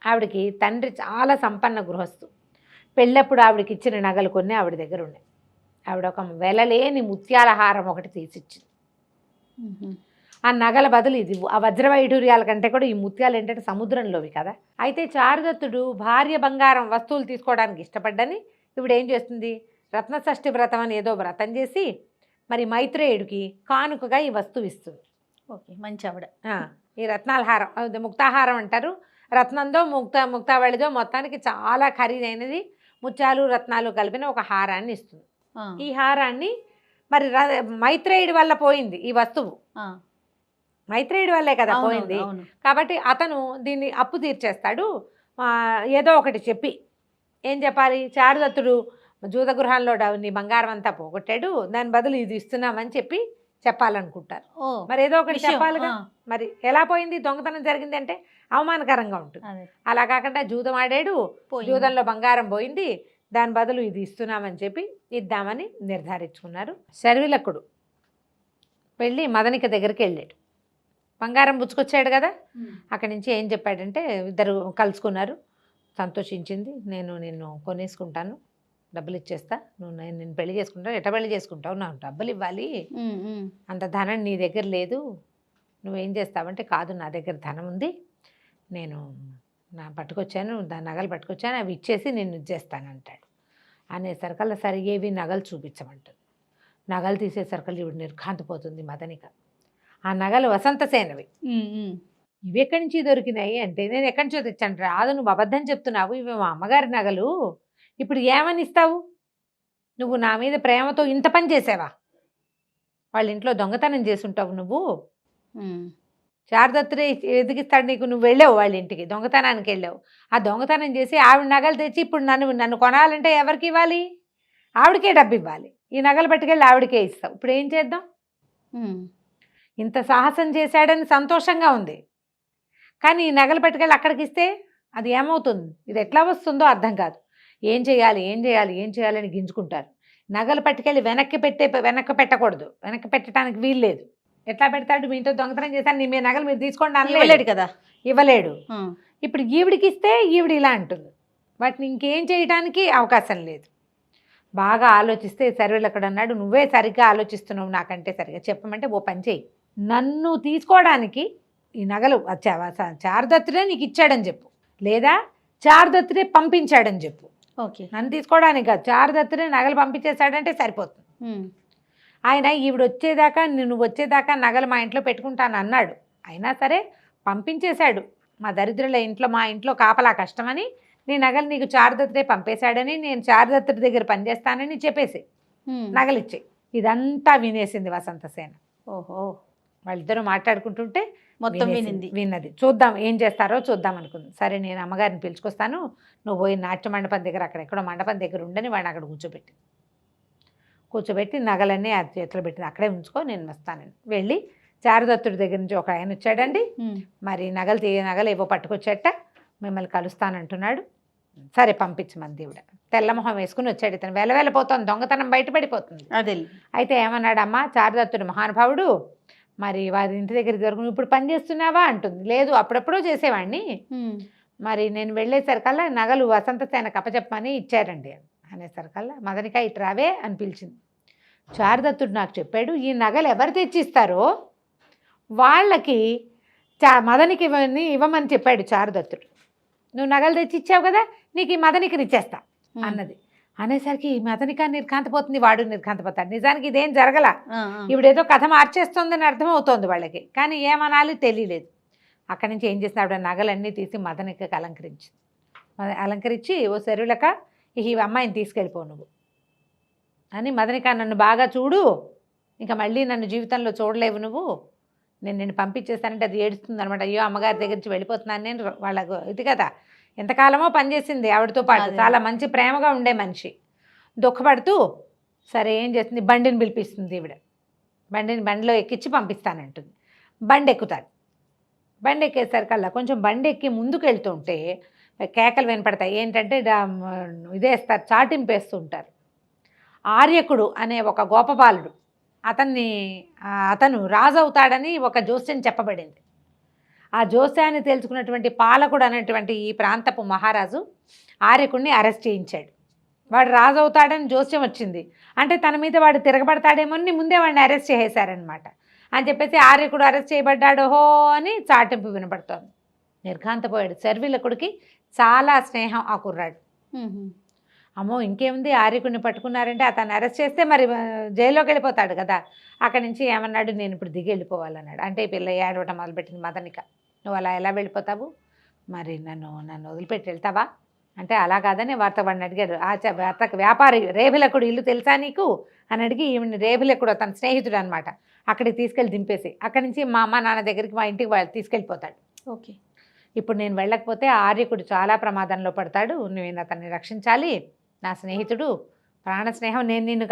ఆవిడకి తండ్రి చాలా సంపన్న గృహస్థు. పెళ్ళప్పుడు ఆవిడకి ఇచ్చిన నగలు కొన్ని ఆవిడ దగ్గర ఉన్నాయి. ఆవిడ ఒక వెలలేని ముత్యాల హారం ఒకటి తీసిచ్చింది. ఆ నగల బదులు ఇది, ఆ వజ్రవైఢూర్యాల కంటే కూడా ఈ ముత్యాలు ఏంటంటే సముద్రంలోవి కదా. అయితే చారుదత్తుడు భార్య బంగారం వస్తువులు తీసుకోవడానికి ఇష్టపడ్డని ఇప్పుడు ఏం చేస్తుంది, రత్నషష్ఠి వ్రతం అని ఏదో వ్రతం చేసి మరి మైత్రేయుడికి కానుకగా ఈ వస్తువు ఇస్తుంది. ఓకే, మంచి ఆవిడ. ఈ రత్నాల హారం, ముక్తాహారం అంటారు. రత్నందో ముక్తావళిదో మొత్తానికి చాలా ఖరీదైనది, ముత్యాలు రత్నాలు కలిపిన ఒక హారాన్ని ఇస్తుంది. ఈ హారాన్ని మరి మైత్రేయుడి వల్ల పోయింది ఈ వస్తువు, మైత్రేయుడి వల్లే కదా పోయింది. కాబట్టి అతను దీన్ని అప్పు తీర్చేస్తాడు. ఏదో ఒకటి చెప్పి, ఏం చెప్పాలి, చారుదత్తుడు జూదగృహాల్లో నీ బంగారం అంతా పోగొట్టాడు, దాని బదులు ఇది ఇస్తున్నామని చెప్పాలనుకుంటారు. మరి ఏదో ఒకటి చెప్పాలిగా. మరి ఎలా పోయింది, దొంగతనం జరిగింది అంటే అవమానకరంగా ఉంటుంది. అలా కాకుండా జూదం ఆడాడు, జూదంలో బంగారం పోయింది, దాని బదులు ఇది ఇస్తున్నామని చెప్పి ఇద్దామని నిర్ధారించుకున్నారు. శర్విలకుడు వెళ్ళి మదనిక దగ్గరికి వెళ్ళాడు. బంగారం పుచ్చుకొచ్చాడు కదా, అక్కడి నుంచి ఏం చెప్పాడంటే ఇద్దరు కలుసుకున్నారు. సంతోషించింది. నేను నిన్ను కొనేసుకుంటాను, డబ్బులు ఇచ్చేస్తా, నేను పెళ్లి చేసుకుంటాను. ఎట్లా పెళ్లి చేసుకుంటావు, నాకు డబ్బులు ఇవ్వాలి, అంత ధనం నీ దగ్గర లేదు, నువ్వేం చేస్తావంటే, కాదు నా దగ్గర ధనం ఉంది, నేను పట్టుకొచ్చాను, దాని నగలు పట్టుకొచ్చాను, అవి ఇచ్చేసి నేను ఇచ్చేస్తానంటాడు. అనేసరికల్లా సరే ఏవి నగలు చూపించమంటుంది. నగలు తీసేసరికల్లా ఇవి నిర్ఘాంతపోతుంది మదనిక. ఆ నగలు వసంతసేనవి. ఇవి ఎక్కడి నుంచి దొరికినాయి అంటే, నేను ఎక్కడి నుంచో తెచ్చాను. రాదు, నువ్వు అబద్ధం చెప్తున్నావు, ఇవి మా అమ్మగారి నగలు, ఇప్పుడు ఏమని ఇస్తావు? నువ్వు నా మీద ప్రేమతో ఇంత పని చేసావా? వాళ్ళ ఇంట్లో దొంగతనం చేసి ఉంటావు నువ్వు. శారదత్తుడే ఎదిగిస్తాడు నీకు. నువ్వు వెళ్ళావు వాళ్ళ ఇంటికి, దొంగతనానికి వెళ్ళావు. ఆ దొంగతనం చేసి ఆవిడ నగలు తెచ్చి ఇప్పుడు నన్ను కొనాలంటే ఎవరికి ఇవ్వాలి? ఆవిడకే డబ్బు ఇవ్వాలి. ఈ నగలు పట్టుకెళ్ళి ఆవిడకే ఇస్తావు. ఇప్పుడు ఏం చేద్దాం? ఇంత సాహసం చేశాడని సంతోషంగా ఉంది, కానీ ఈ నగలు పట్టుకెళ్ళి అక్కడికి ఇస్తే అది ఏమవుతుంది? ఇది ఎట్లా వస్తుందో అర్థం కాదు. ఏం చేయాలి అని గింజుకుంటారు. నగలు పట్టుకెళ్ళి వెనక్కి పెట్టకూడదు, వెనక్కి పెట్టడానికి వీలు లేదు. ఎట్లా పెడతాడు? మీ ఇంట్లో దొంగతనం చేశాను, మీ నగలు మీరు తీసుకోండి అనలేడు కదా, ఇవ్వలేడు. ఇప్పుడు ఈవిడికి ఇస్తే ఈవిడ ఇలా అంటుంది. వాటిని ఇంకేం చేయడానికి అవకాశం లేదు. బాగా ఆలోచిస్తే సర్వేలు అక్కడ అన్నాడు, నువ్వే సరిగ్గా ఆలోచిస్తున్నావు, నాకంటే సరిగ్గా చెప్పమంటే ఓ పని చేయి, నన్ను తీసుకోవడానికి ఈ నగలు శారదత్తుడే నీకు ఇచ్చాడని చెప్పు, లేదా శారదత్తుడే పంపించాడని చెప్పు. ఓకే, నన్ను తీసుకోవడానికి కాదు, శారదత్తుడే నగలు పంపించేశాడంటే సరిపోతుంది. ఆయన ఈవిడ వచ్చేదాకా, నువ్వు వచ్చేదాకా నగలు మా ఇంట్లో పెట్టుకుంటాను అన్నాడు. అయినా సరే పంపించేశాడు. మా దరిద్రుల ఇంట్లో, మా ఇంట్లో కాపలా కష్టమని నీ నగలు నీకు శారదత్తుడే పంపేశాడని, నేను శారదత్తుడి దగ్గర పనిచేస్తానని చెప్పేసి నగలిచ్చే. ఇదంతా వినేసింది వసంతసేన. ఓహో, వాళ్ళిద్దరూ మాట్లాడుకుంటుంటే మొత్తం విన్నది. చూద్దాం ఏం చేస్తారో చూద్దాం అనుకుంది. సరే నేను అమ్మగారిని పిలుచుకొస్తాను, నువ్వు పోయి నాట్య మండపం దగ్గర అక్కడెక్కడో మండపం దగ్గర ఉండని వాడిని అక్కడ కూర్చోబెట్టి నగలన్నీ ఆ చేతిలో పెట్టింది, అక్కడే ఉంచుకో, నేను వస్తానని. వెళ్ళి శారదత్తుడి దగ్గర నుంచి ఒక ఆయన వచ్చాడండి, మరి నగలు ఏవో పట్టుకొచ్చేట, మిమ్మల్ని కలుస్తానంటున్నాడు. సరే పంపించమంది దేవుడ. తెల్లమొహం వేసుకుని వచ్చాడు. ఇతను వెళ్ళపోతుంది, దొంగతనం బయటపడిపోతుంది. అదే అయితే ఏమన్నాడమ్మా, శారదత్తుడు మహానుభావుడు, మరి వారి ఇంటి దగ్గర దొరుకుని ఇప్పుడు పని చేస్తున్నావా అంటుంది. లేదు, అప్పుడప్పుడో చేసేవాడిని, మరి నేను వెళ్ళేసరికల్లా నగలు వసంతసేనకు అప్పచెప్పమని ఇచ్చారండి అనేసరికల్లా మదనిక ఇటు రావే అని పిలిచింది. శారదత్తుడు నాకు చెప్పాడు, ఈ నగలు ఎవరు తెచ్చిస్తారో వాళ్ళకి మదనికి ఇవ్వమని చెప్పాడు శారదత్తుడు. నువ్వు నగలు తెచ్చి ఇచ్చావు కదా, నీకు ఈ మదనికని ఇచ్చేస్తా అన్నది. అనేసరికి ఈ మదనిక నిర్ఘాంతపోతుంది, వాడు నిర్ఘాంతపోతాడు. నిజానికి ఇదేం జరగల, ఇవిడేదో కథ మార్చేస్తుందని అర్థమవుతోంది వాళ్ళకి, కానీ ఏమనాలి తెలియలేదు. అక్కడి నుంచి ఏం చేసిన ఆవిడ నగలన్నీ తీసి మదనికకి అలంకరించి ఓ సరులక ఈ అమ్మాయిని తీసుకెళ్ళిపో నువ్వు అని, మదనిక నన్ను బాగా చూడు, ఇంకా మళ్ళీ నన్ను జీవితంలో చూడలేవు నువ్వు, నేను పంపించేస్తానంటే అది ఏడుస్తుంది అనమాట. అయ్యో అమ్మగారి దగ్గర నుంచి వెళ్ళిపోతున్నాను నేను. వాళ్ళ ఇది కదా, ఎంతకాలమో పనిచేసింది ఆవిడతో పాటు, చాలా మంచి ప్రేమగా ఉండే మనిషి. దుఃఖపడుతూ సరే ఏం చేస్తుంది, బండిని పిలిపిస్తుంది ఈవిడ. బండిలో ఎక్కించి పంపిస్తానంటుంది. బండి ఎక్కుతాడు. బండి ఎక్కేసరికల్లా కొంచెం బండి ఎక్కి ముందుకు వెళ్తుంటే కేకలు వినపడతాయి. ఏంటంటే ఇదేస్తారు, చాటింపేస్తూ ఉంటారు. ఆర్యకుడు అనే ఒక గోపబాలుడు, అతను రాజు అవుతాడని ఒక జోస్యం చెప్పబడింది. ఆ జోస్యాన్ని తెలుసుకున్నటువంటి పాలకుడు అనేటువంటి ఈ ప్రాంతపు మహారాజు ఆర్యకుడిని అరెస్ట్ చేయించాడు. వాడు రాజు అవుతాడని జోస్యం వచ్చింది అంటే తన మీద వాడు తిరగబడతాడేమో అని ముందే వాడిని అరెస్ట్ చేసేశారనమాట. అని చెప్పేసి ఆర్యకుడు అరెస్ట్ చేయబడ్డాడు హో అని చాటింపు వినపడుతోంది. నిర్ఘాంతపోయాడు. శర్విలకుడికి చాలా స్నేహం ఆ కుర్రాడు. అమ్మో ఇంకేముంది, ఆర్యకుడిని పట్టుకున్నారంటే అతన్ని అరెస్ట్ చేస్తే మరి జైల్లోకి వెళ్ళిపోతాడు కదా. అక్కడి నుంచి ఏమన్నాడు, నేను ఇప్పుడు దిగి వెళ్ళిపోవాలన్నాడు. అంటే పిల్ల ఏడవటం మొదలుపెట్టింది మదనిక. నువ్వు అలా ఎలా వెళ్ళిపోతావు, మరి నన్ను వదిలిపెట్టి వెళ్తావా అంటే అలా కాదని వాడిని అడిగాడు. వార్తకు వ్యాపారి రేభిలకుడు ఇల్లు తెలుసా నీకు అని అడిగి, ఈవిని రేభిలకుడు తన స్నేహితుడు అనమాట, అక్కడికి తీసుకెళ్ళి దింపేసి అక్కడి నుంచి మా అమ్మ నాన్న దగ్గరికి మా ఇంటికి తీసుకెళ్ళిపోతాడు. ఓకే, ఇప్పుడు నేను వెళ్ళకపోతే ఆర్యకుడు చాలా ప్రమాదంలో పడతాడు, నేను అతన్ని రక్షించాలి, నా స్నేహితుడు ప్రాణ స్నేహం, నేను నిన్ను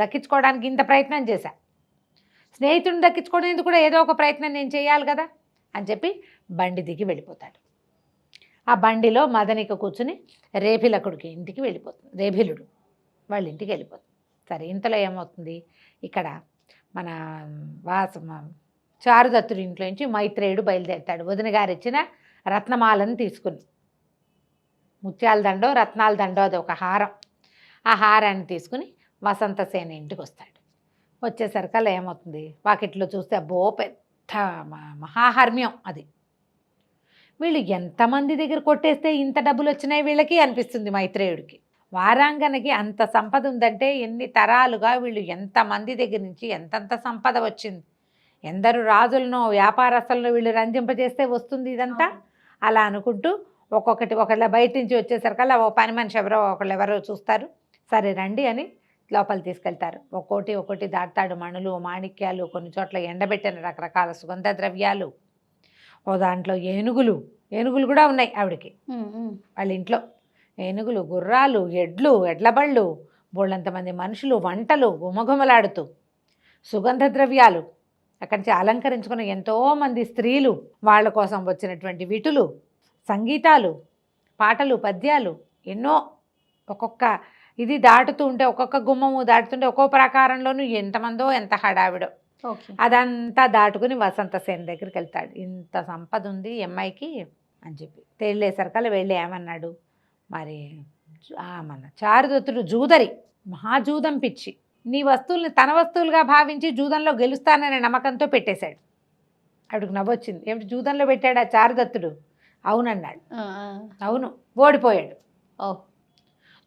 దక్కించుకోవడానికి ఇంత ప్రయత్నం చేశా, స్నేహితుడిని దక్కించుకోవడానికి కూడా ఏదో ఒక ప్రయత్నం నేను చేయాలి కదా అని చెప్పి బండి దిగి వెళ్ళిపోతాడు. ఆ బండిలో మదనిక కూర్చుని రేభిలకుడికి ఇంటికి వెళ్ళిపోతుంది. రేభిలుడు వాళ్ళ ఇంటికి వెళ్ళిపోతుంది. సరే ఇంతలో ఏమవుతుంది, ఇక్కడ మన చారుదత్తుడి ఇంట్లో నుంచి మైత్రేయుడు బయలుదేరుతాడు. వదిన గారు ఇచ్చిన రత్నమాలను తీసుకుని, ముత్యాల దండో రత్నాల దండో అది ఒక హారం, ఆ హారాన్ని తీసుకుని వసంతసేన ఇంటికి వస్తాడు. వచ్చేసరికల్లా ఏమవుతుంది, వాకిట్లో చూస్తే అబ్బో పెద్ద మహాహర్మ్యం అది. వీళ్ళు ఎంతమంది దగ్గర కొట్టేస్తే ఇంత డబ్బులు వచ్చినాయి వీళ్ళకి అనిపిస్తుంది మైత్రేయుడికి. వారాంగనకి అంత సంపద ఉందంటే ఎన్ని తరాలుగా వీళ్ళు ఎంతమంది దగ్గర నుంచి ఎంతంత సంపద వచ్చింది, ఎందరు రాజులను వ్యాపారస్తులను వీళ్ళు రంజింపజేస్తే వస్తుంది ఇదంతా. అలా అనుకుంటూ ఒకళ్ళ బయట నుంచి వచ్చేసరికల్లా ఓ పని మనిషి ఎవరో చూస్తారు, సరే రండి అని లోపల తీసుకెళ్తారు. ఒక్కోటి దాటాడు, మణులు మాణిక్యాలు, కొన్ని చోట్ల ఎండబెట్టిన రకరకాల సుగంధ ద్రవ్యాలు, ఓ దాంట్లో ఏనుగులు కూడా ఉన్నాయి ఆవిడకి. వాళ్ళ ఇంట్లో ఏనుగులు, గుర్రాలు, ఎడ్లబళ్ళు, బోళ్ళంతమంది మనుషులు, వంటలు గుమగుమలాడుతూ, సుగంధ ద్రవ్యాలు, అక్కడి నుంచి అలంకరించుకున్న ఎంతోమంది స్త్రీలు, వాళ్ళ కోసం వచ్చినటువంటి విటులు, సంగీతాలు, పాటలు, పద్యాలు ఎన్నో. ఒక్కొక్క ఇది దాటుతూ ఉంటే, ఒక్కొక్క గుమ్మము దాటుతుంటే ఒక్కో ప్రాకారంలోనూ ఎంతమందో ఎంత హడావిడో. అదంతా దాటుకుని వసంతసేన దగ్గరికి వెళ్తాడు. ఇంత సంపద ఉంది ఈ అమ్మాయికి అని చెప్పి తేళ్ళేసరికల్లా వెళ్ళి ఏమన్నాడు, మరి మన చారుదత్తుడు జూదరి, మహాజూదం పిచ్చి, నీ వస్తువుల్ని తన వస్తువులుగా భావించి జూదంలో గెలుస్తాననే నమ్మకంతో పెట్టేశాడు. ఆవిడకు నవ్వొచ్చింది. ఏమిటి జూదంలో పెట్టాడు ఆ చారుదత్తుడు? అవునన్నాడు. అవును, ఓడిపోయాడు.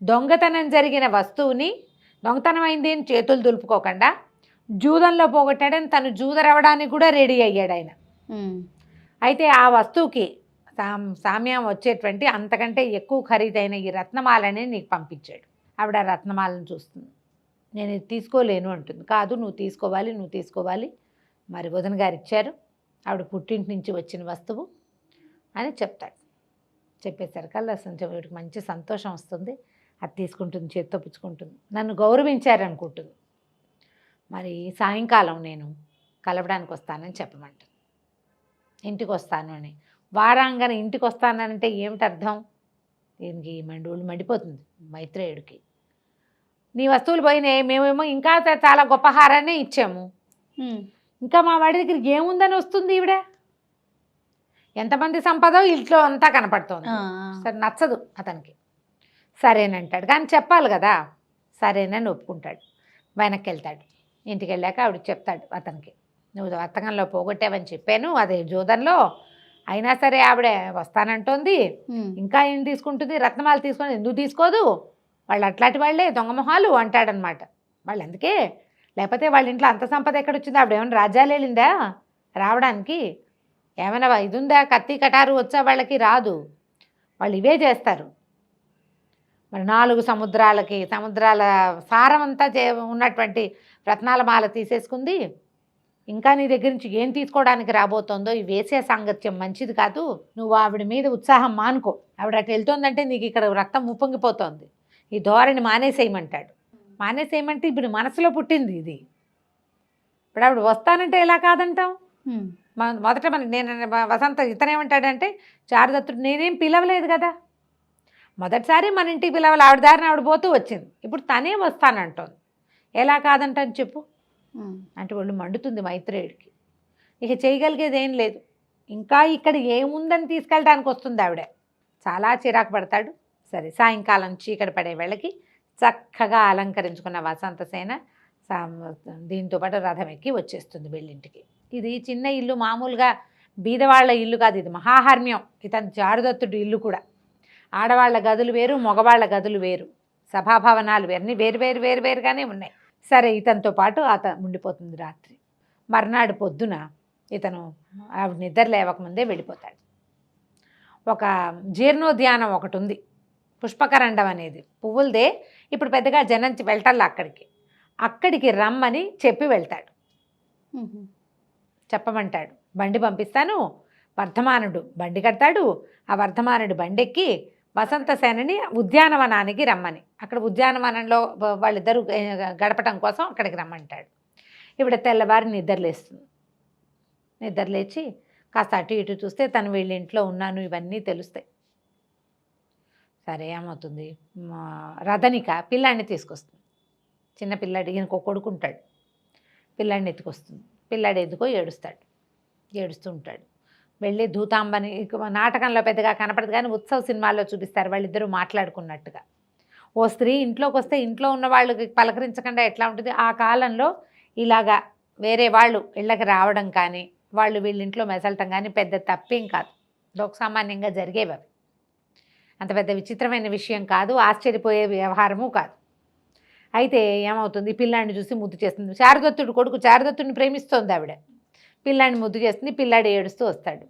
దొంగతనం జరిగిన వస్తువుని, దొంగతనం అయింది అని చేతులు దులుపుకోకుండా జూదంలో పోగొట్టాడని తను జూదరవడానికి కూడా రెడీ అయ్యాడు ఆయన. అయితే ఆ వస్తువుకి సామ్యం వచ్చేటువంటి అంతకంటే ఎక్కువ ఖరీదైన ఈ రత్నమాలని నీకు పంపించాడు. ఆవిడ ఆ రత్నమాలను చూస్తుంది. నేను ఇది తీసుకోలేను అంటుంది. కాదు, నువ్వు తీసుకోవాలి, మరి వదిన గారు ఇచ్చారు, ఆవిడ పుట్టింటి నుంచి వచ్చిన వస్తువు అని చెప్తాడు. చెప్పేసరికల్లా అసలు వీడికి మంచి సంతోషం వస్తుంది. అది తీసుకుంటుంది, చేత్తో పుచ్చుకుంటుంది. నన్ను గౌరవించారనుకుంటుంది. మరి సాయంకాలం నేను కలవడానికి వస్తానని చెప్పమంటుంది. ఇంటికి వస్తాను అని. వారాంగన ఇంటికి వస్తానంటే ఏమిటి అర్థం? దీనికి ఒళ్ళు మండిపోతుంది మైత్రేయుడికి. నీ వస్తువులు పోయినాయి, మేమేమో ఇంకా చాలా గొప్ప హారాన్ని ఇచ్చాము, ఇంకా మా వాడి దగ్గర ఏముందని వస్తుంది ఈవిడ? ఎంతమంది సంపదో ఇంట్లో అంతా కనపడుతోంది. సరే, నచ్చదు అతనికి. సరేనంటాడు, కానీ చెప్పాలి కదా. సరేనని ఒప్పుకుంటాడు. వెనక్కి వెళ్తాడు. ఇంటికి వెళ్ళాక ఆవిడ చెప్తాడు అతనికి, నువ్వు వర్తకంలో పోగొట్టావని చెప్పాను, అదే జూదంలో. అయినా సరే ఆవిడ వస్తానంటోంది, ఇంకా ఏం తీసుకుంటుంది? రత్నమాల తీసుకొని ఎందుకు తీసుకోదు? వాళ్ళు అట్లాంటి వాళ్ళే దొంగమొహాలు అంటాడనమాట. వాళ్ళు అందుకే, లేకపోతే వాళ్ళ ఇంట్లో అంత సంపద ఎక్కడొచ్చింది? ఆవిడ ఏమైనా రాజ్యాలు వెళ్ళిందా రావడానికి? ఏమైనా ఇది ఉందా? కత్తి కటారు వచ్చా? వాళ్ళకి రాదు. వాళ్ళు ఇవే చేస్తారు. మరి 4 సముద్రాల సారం అంతా ఉన్నటువంటి రత్నాల మాల తీసేసుకుంది. ఇంకా నీ దగ్గర నుంచి ఏం తీసుకోవడానికి రాబోతోందో? ఈ వేసే సాంగత్యం మంచిది కాదు. నువ్వు ఆవిడ మీద ఉత్సాహం మానుకో. ఆవిడ అటు వెళ్తోందంటే నీకు ఇక్కడ రక్తం ఉప్పొంగిపోతోంది. ఈ ధోరణి మానేసేయమంటాడు. మానేసేయమంటే ఇప్పుడు మనసులో పుట్టింది ఇది. ఇప్పుడు ఆవిడ వస్తానంటే ఎలా కాదంటాం? మొదట నేను వసంత ఇతనేమంటాడంటే, చారుదత్తుడు నేనేం పిలవలేదు కదా, మొదటిసారి మన ఇంటికి పిలవాలి, ఆవిడ దారిని ఆవిడ పోతూ వచ్చింది, ఇప్పుడు తనే వస్తానంటోంది, ఎలా కాదంటాను చెప్పు అంటే ఒళ్ళు మండుతుంది మైత్రేయుడికి. ఇక చేయగలిగేది ఏం లేదు. ఇంకా ఇక్కడ ఏముందని తీసుకెళ్ళడానికి వస్తుంది ఆవిడ. చాలా చిరాకు పడతాడు. సరే, సాయంకాలం చీకటి పడే వేళకి చక్కగా అలంకరించుకున్న వసంతసేన దీంతో పాటు రథం ఎక్కి వచ్చేస్తుంది వెళ్ళింటికి. ఇది చిన్న ఇల్లు, మామూలుగా బీదవాళ్ల ఇల్లు కాదు, ఇది మహాహర్మ్యం. ఇతను చారుదత్తుడు ఇల్లు కూడా. ఆడవాళ్ల గదులు వేరు, మగవాళ్ల గదులు వేరు, సభాభవనాలు వేరు, అన్నీ వేరుగానే ఉన్నాయి. సరే, ఇతనితో పాటు ఉండిపోతుంది రాత్రి. మర్నాడు పొద్దున ఇతను ఆవిడ నిద్ర లేవకముందే వెళ్ళిపోతాడు. ఒక జీర్ణోద్యానం ఒకటి ఉంది, పుష్పకరండం అనేది, పువ్వులదే. ఇప్పుడు పెద్దగా జనం వెళ్ళటల్లా అక్కడికి రమ్మని చెప్పి వెళ్తాడు. చెప్పమంటాడు, బండి పంపిస్తాను, వర్ధమానుడు బండి కడతాడు, ఆ వర్ధమానుడు బండెక్కి వసంతసేనని ఉద్యానవనానికి రమ్మని, అక్కడ ఉద్యానవనంలో వాళ్ళిద్దరూ గడపటం కోసం అక్కడికి రమ్మంటాడు. ఇప్పుడు తెల్లవారి నిద్రలేస్తుంది. నిద్రలేచి కాస్త అటు ఇటు చూస్తే తను వీళ్ళ ఇంట్లో ఉన్నాను ఇవన్నీ తెలుస్తాయి. సరే, ఏమవుతుంది, రథనిక పిల్లాడిని తీసుకొస్తుంది. చిన్న పిల్లాడి, ఈయనకు కొడుకుంటాడు, పిల్లాడిని ఎత్తుకొస్తుంది. పిల్లాడు ఎందుకో ఏడుస్తూ ఉంటాడు. వెళ్ళి ధూతాంబని, నాటకంలో పెద్దగా కనపడదు కానీ ఉత్సవ సినిమాల్లో చూపిస్తారు వాళ్ళిద్దరూ మాట్లాడుకున్నట్టుగా. ఓ స్త్రీ ఇంట్లోకి వస్తే ఇంట్లో ఉన్న వాళ్ళకి పలకరించకుండా ఎట్లా ఉంటుంది? ఆ కాలంలో ఇలాగా వేరే వాళ్ళు ఇళ్ళకి రావడం కానీ, వాళ్ళు వీళ్ళింట్లో మెసలటం కానీ పెద్ద తప్పేం కాదు, లోకసామాన్యంగా జరిగేవి. అవి అంత పెద్ద విచిత్రమైన విషయం కాదు, ఆశ్చర్యపోయే వ్యవహారము కాదు. అయితే ఏమవుతుంది, పిల్లాడిని చూసి ముద్దు చేస్తుంది. చారుదత్తుడు కొడుకు, చారుదత్తుడిని ప్రేమిస్తోంది ఆవిడ. పిల్లాడిని ముద్దు చేస్తుంది. పిల్లాడు ఏడుస్తూ వస్తాడు.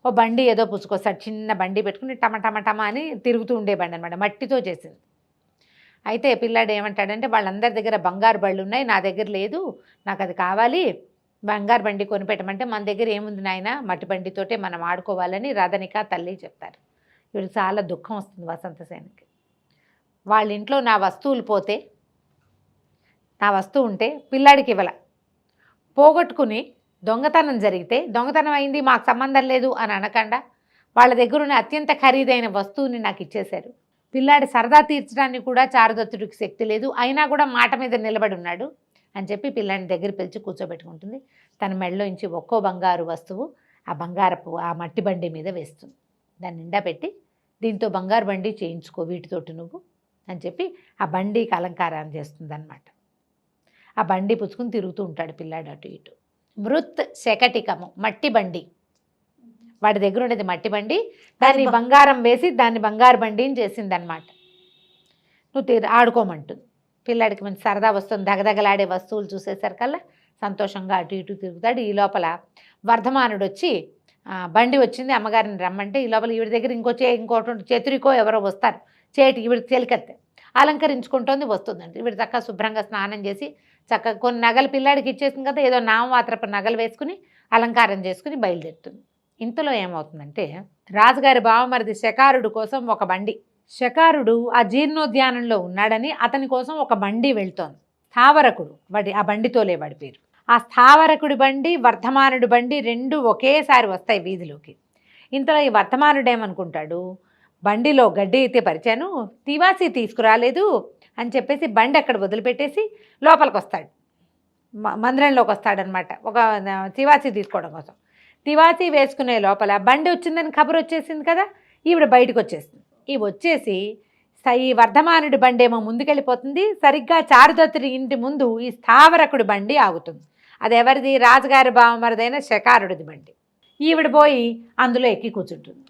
ఓ బండి ఏదో పుచ్చుకొస్తాడు, చిన్న బండి పెట్టుకుని టమా అని తిరుగుతూ ఉండే బండి అనమాట, మట్టితో చేసింది. అయితే పిల్లాడు ఏమంటాడంటే, వాళ్ళందరి దగ్గర బంగారు బళ్ళు ఉన్నాయి, నా దగ్గర లేదు, నాకు అది కావాలి, బంగారు బండి కొనిపెట్టమంటే మన దగ్గర ఏముంది నాయన, మట్టి బండితోటే మనం ఆడుకోవాలని రథనిక తల్లి చెప్తారు. ఇవి చాలా దుఃఖం వస్తుంది వసంతసేనకి. వాళ్ళ ఇంట్లో నా వస్తువులు పోతే, నా వస్తువు ఉంటే పిల్లాడికి ఇవ్వాల, పోగొట్టుకుని దొంగతనం జరిగితే దొంగతనం అయింది మాకు సంబంధం లేదు అని అనకుండా వాళ్ళ దగ్గర ఉన్న అత్యంత ఖరీదైన వస్తువుని నాకు ఇచ్చేశారు. పిల్లాడి సరదా తీర్చడానికి కూడా చారుదత్తుడికి శక్తి లేదు, అయినా కూడా మాట మీద నిలబడి ఉన్నాడు అని చెప్పి పిల్లాడిని దగ్గర పిలిచి కూర్చోబెట్టుకుంటుంది. తన మెడలో నుంచి ఒక్కో బంగారు వస్తువు ఆ మట్టి బండి మీద వేస్తుంది. దాన్ని నిండా పెట్టి దీంతో బంగారు బండి చేయించుకో వీటితోటి నువ్వు అని చెప్పి ఆ బండికి అలంకారం చేస్తుంది అనమాట. ఆ బండి పుచ్చుకుని తిరుగుతూ ఉంటాడు పిల్లాడు అటు ఇటు. మృత్ శకటికము, మట్టి బండి, వాడి దగ్గర ఉండేది మట్టి బండి, దాన్ని బంగారం వేసి దాన్ని బంగారు బండిని చేసిందనమాట. నువ్వు ఆడుకోమంటుంది. పిల్లాడికి మంచి సరదా వస్తుంది, దగదగలాడే వస్తువులు చూసేసరికల్లా సంతోషంగా అటు ఇటు తిరుగుతాడు. ఈ లోపల వర్ధమానుడు వచ్చి బండి వచ్చింది అమ్మగారిని రమ్మంటే, ఈ లోపల ఈవిడ దగ్గర ఇంకోటి చతురికో ఎవరో వస్తారు, చేటి ఈవిడ తేలికత్తే అలంకరించుకుంటోంది వస్తుందండి. ఈవిడ చక్కగా శుభ్రంగా స్నానం చేసి చక్కగా కొన్ని నగలు పిల్లాడికి ఇచ్చేసింది కదా, ఏదో నామమాత్రపు నగలు వేసుకుని అలంకారం చేసుకుని బయలుదేరుతుంది. ఇంతలో ఏమవుతుందంటే రాజుగారి బావమరిది శకారుడు కోసం ఒక బండి, శకారుడు ఆ జీర్ణోద్యానంలో ఉన్నాడని అతని కోసం ఒక బండి వెళ్తోంది. స్థావరకుడు ఆ బండితోలే వాడి పేరు. ఆ స్థావరకుడి బండి వర్ధమానుడి బండి రెండు ఒకేసారి వస్తాయి వీధిలోకి. ఇంతలో ఈ వర్ధమానుడు ఏమనుకుంటాడు, బండిలో గడ్డి అయితే పరిచాను, తివాసి తీసుకురాలేదు అని చెప్పేసి బండి అక్కడ వదిలిపెట్టేసి లోపలికి వస్తాడు, మందిరంలోకి వస్తాడనమాట ఒక తివాసి తీసుకోవడం కోసం. తివాసి వేసుకునే లోపల బండి వచ్చిందని కబురు వచ్చేసింది కదా, ఈవిడ బయటకు వచ్చేసింది. ఈ వచ్చేసి ఈ వర్ధమానుడి బండి ఏమో ముందుకెళ్ళిపోతుంది. సరిగ్గా చారుదత్తుడి ఇంటి ముందు ఈ స్థావరకుడి బండి ఆగుతుంది. అది ఎవరిది, రాజుగారి బావమరిదైన శకారుడిది బండి. ఈవిడ పోయి అందులో ఎక్కి కూర్చుంటుంది.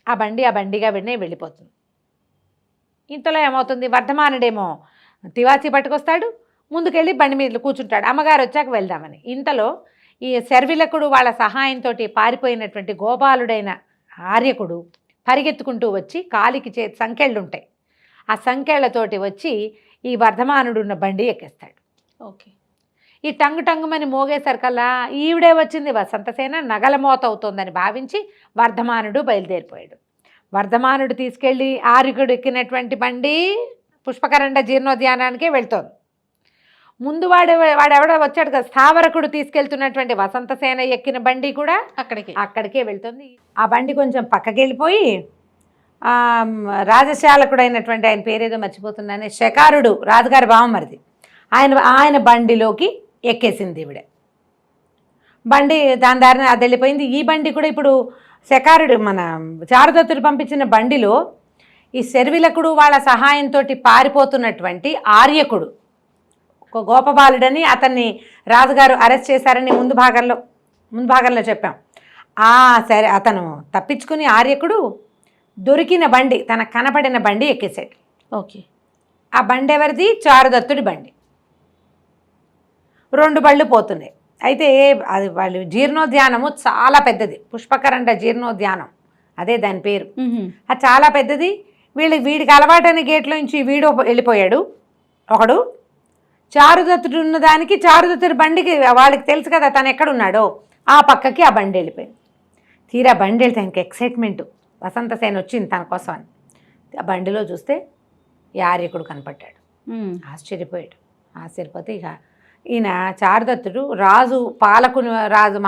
ఆ బండిగా వెళ్ళిపోతుంది. ఇంతలో ఏమవుతుంది, వర్ధమానుడేమో తివాసి పట్టుకొస్తాడు, ముందుకెళ్ళి బండి మీద కూర్చుంటాడు, అమ్మగారు వచ్చాక వెళ్దామని. ఇంతలో ఈ శర్విలకుడు వాళ్ళ సహాయంతో పారిపోయినటువంటి గోపాలుడైన ఆర్యకుడు పరిగెత్తుకుంటూ వచ్చి కాలికి సంకెళ్ళు ఉంటాయి, ఆ సంకెళ్లతోటి వచ్చి ఈ వర్ధమానుడు ఉన్న బండి ఎక్కేస్తాడు. ఓకే. ఈ టంగుమని మోగేసరికల్లా ఈవిడే వచ్చింది వసంతసేన, నగల మోత అవుతోందని భావించి వర్ధమానుడు బయలుదేరిపోయాడు. వర్ధమానుడు తీసుకెళ్ళి ఆర్యకుడు ఎక్కినటువంటి బండి పుష్పకరండ జీర్ణోద్యానానికే వెళ్తోంది. ముందు వాడెవడో వచ్చాడు కదా, స్థావరకుడు తీసుకెళ్తున్నటువంటి వసంతసేన ఎక్కిన బండి కూడా అక్కడికే వెళ్తుంది. ఆ బండి కొంచెం పక్కకి వెళ్ళిపోయి రాజశాలకుడైనటువంటి ఆయన పేరేదో మర్చిపోతున్నానే, శకారుడు రాజుగారి బావమరిది, ఆయన బండిలోకి ఎక్కేసింది ఈవిడ. బండి దాని దారిని అది వెళ్ళిపోయింది. ఈ బండి కూడా ఇప్పుడు శకారుడు మన చారుదత్తుడు పంపించిన బండిలో ఈ శర్విలకుడు వాళ్ళ సహాయంతో పారిపోతున్నటువంటి ఆర్యకుడు, ఒక గోపబాలుడని, అతన్ని రాజుగారు అరెస్ట్ చేశారని ముందు భాగంలో చెప్పాం. సరే అతను తప్పించుకుని ఆర్యకుడు దొరికిన బండి, తనకు కనపడిన బండి ఎక్కేసాడు. ఓకే. ఆ బండి ఎవరిది, చారుదత్తుడి బండి. 2 బళ్ళు పోతున్నాయి. అయితే అది వాళ్ళు జీర్ణోద్యానము చాలా పెద్దది, పుష్పకరండ జీర్ణోద్యానం అదే దాని పేరు. అది చాలా పెద్దది. వీడికి అలవాటైన గేట్లో నుంచి వీడు వెళ్ళిపోయాడు ఒకడు. చారుదత్తుడు ఉన్నదానికి చారుదత్తుడి బండికి వాళ్ళకి తెలుసు కదా తను ఎక్కడున్నాడో, ఆ పక్కకి ఆ బండి వెళ్ళిపోయింది. తీరా బండి వెళ్తే ఆయనకి ఎక్సైట్మెంట్, వసంతసేన వచ్చింది తన కోసం అని. ఆ బండిలో చూస్తే ఈ ఆర్యకుడు కనపడ్డాడు. ఆశ్చర్యపోతే ఇక ఈయన చారుదత్తుడు రాజు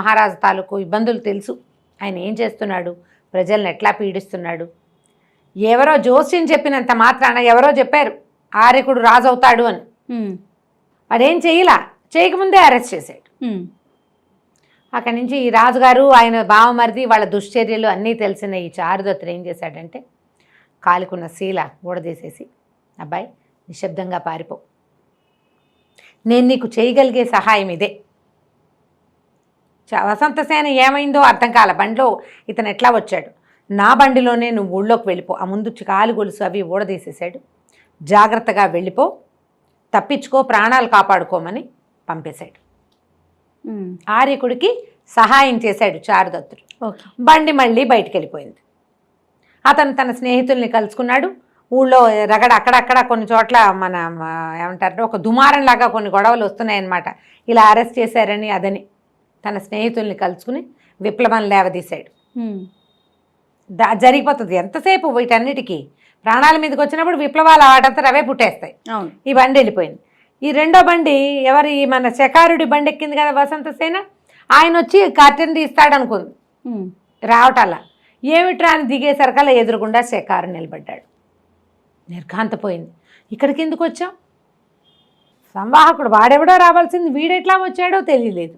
మహారాజు తాలూకు ఇబ్బందులు తెలుసు, ఆయన ఏం చేస్తున్నాడు, ప్రజల్ని ఎట్లా పీడిస్తున్నాడు. ఎవరో జోస్యం చెప్పినంత మాత్రాన ఎవరో చెప్పారు ఆర్యకుడు రాజు అవుతాడు అని, అదేం చేయకముందే అరెస్ట్ చేశాడు. అక్కడి నుంచి ఈ రాజుగారు ఆయన బావమరిది వాళ్ళ దుశ్చర్యలు అన్నీ తెలిసిన ఈ చారుదత్తుడు ఏం చేశాడంటే కాలికున్న శీల ఊడదీసేసి, అబ్బాయి నిశ్శబ్దంగా పారిపో, నేను నీకు చేయగలిగే సహాయం ఇదే. వసంతసేన ఏమైందో అర్థం కాల, బండిలో ఇతను ఎట్లా వచ్చాడు, నా బండిలోనే నువ్వు ఊళ్ళోకి వెళ్ళిపో, ఆ ముందు కాలు గొలుసు అవి ఊడదీసేశాడు, జాగ్రత్తగా వెళ్ళిపో, తప్పించుకో, ప్రాణాలు కాపాడుకోమని పంపేశాడు. ఆర్యకుడికి సహాయం చేశాడు చారుదత్తుడు. బండి మళ్ళీ బయటికి వెళ్ళిపోయింది. అతను తన స్నేహితుల్ని కలుసుకున్నాడు, ఊళ్ళో రగడ అక్కడక్కడ కొన్ని చోట్ల మన ఏమంటారు ఒక దుమారం లాగా కొన్ని గొడవలు వస్తున్నాయన్నమాట. ఇలా అరెస్ట్ చేశారని అదని తన స్నేహితుల్ని కలుసుకుని విప్లవం లేవదీశాడు. జరిగిపోతుంది ఎంతసేపు వీటన్నిటికీ. ప్రాణాల మీదకి వచ్చినప్పుడు విప్లవాలు వాటంతా అవే పుట్టేస్తాయి. అవును. ఈ బండి వెళ్ళిపోయింది. ఈ రెండో బండి ఎవరి మన శకారుడి బండి ఎక్కింది కదా వసంతసేన, ఆయన వచ్చి కర్టెన్ తీస్తాడు అనుకుంది. రావటాలా ఏమిట్రా అని దిగేసరికల్లా ఎదురుగుండా శకారు నిలబడ్డాడు. నిర్ఘాంతపోయింది. ఇక్కడికి ఎందుకు వచ్చాం? సంవాహకుడు వాడెవడో రావాల్సింది, వీడెట్లా వచ్చాడో తెలియలేదు.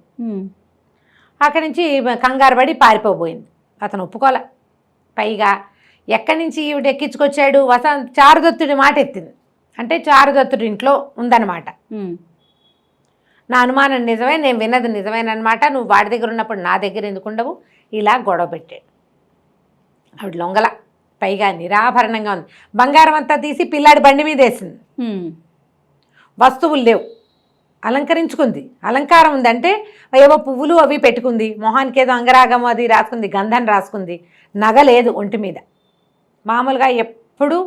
అక్కడి నుంచి కంగారు పడి పారిపోబోయింది. అతను ఒప్పుకోలే. పైగా ఎక్కడి నుంచి ఈవిడ ఎక్కించుకొచ్చాడు? చారుదత్తుడి మాట ఎత్తింది. అంటే చారుదత్తుడి ఇంట్లో ఉందన్నమాట. నా అనుమానం నిజమే, నేను విన్నది నిజమేనమాట. నువ్వు వాడి దగ్గర ఉన్నప్పుడు నా దగ్గర ఎందుకు ఉండవు? ఇలా గొడవ పెట్టాడు. ఆవిడ లొంగల. పైగా నిరాభరణంగా ఉంది. బంగారం అంతా తీసి పిల్లాడి బండి మీద వేసింది. వస్తువులు లేవు. అలంకరించుకుంది. అలంకారం ఉందంటే ఏవో పువ్వులు అవి పెట్టుకుంది. మొహానికి ఏదో అంగరాగము అది రాసుకుంది, గంధం రాసుకుంది. నగ లేదు ఒంటి మీద. మామూలుగా ఎప్పుడూ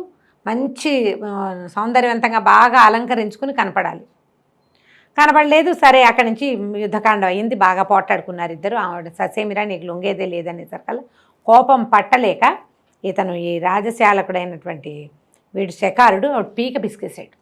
మంచి సౌందర్యవంతంగా బాగా అలంకరించుకుని కనపడాలి. కనపడలేదు. సరే అక్కడి నుంచి యుద్ధకాండం అయ్యింది. బాగా పోట్లాడుకున్నారు ఇద్దరు. ఆవిడ ససేమిరా నీకు లొంగేదే లేదనేసరికల్లా కోపం పట్టలేక ఇతను ఈ రాజశాలకుడైనటువంటి వీడు శకారుడు ఆవిడ పీక పిసికేశాడు.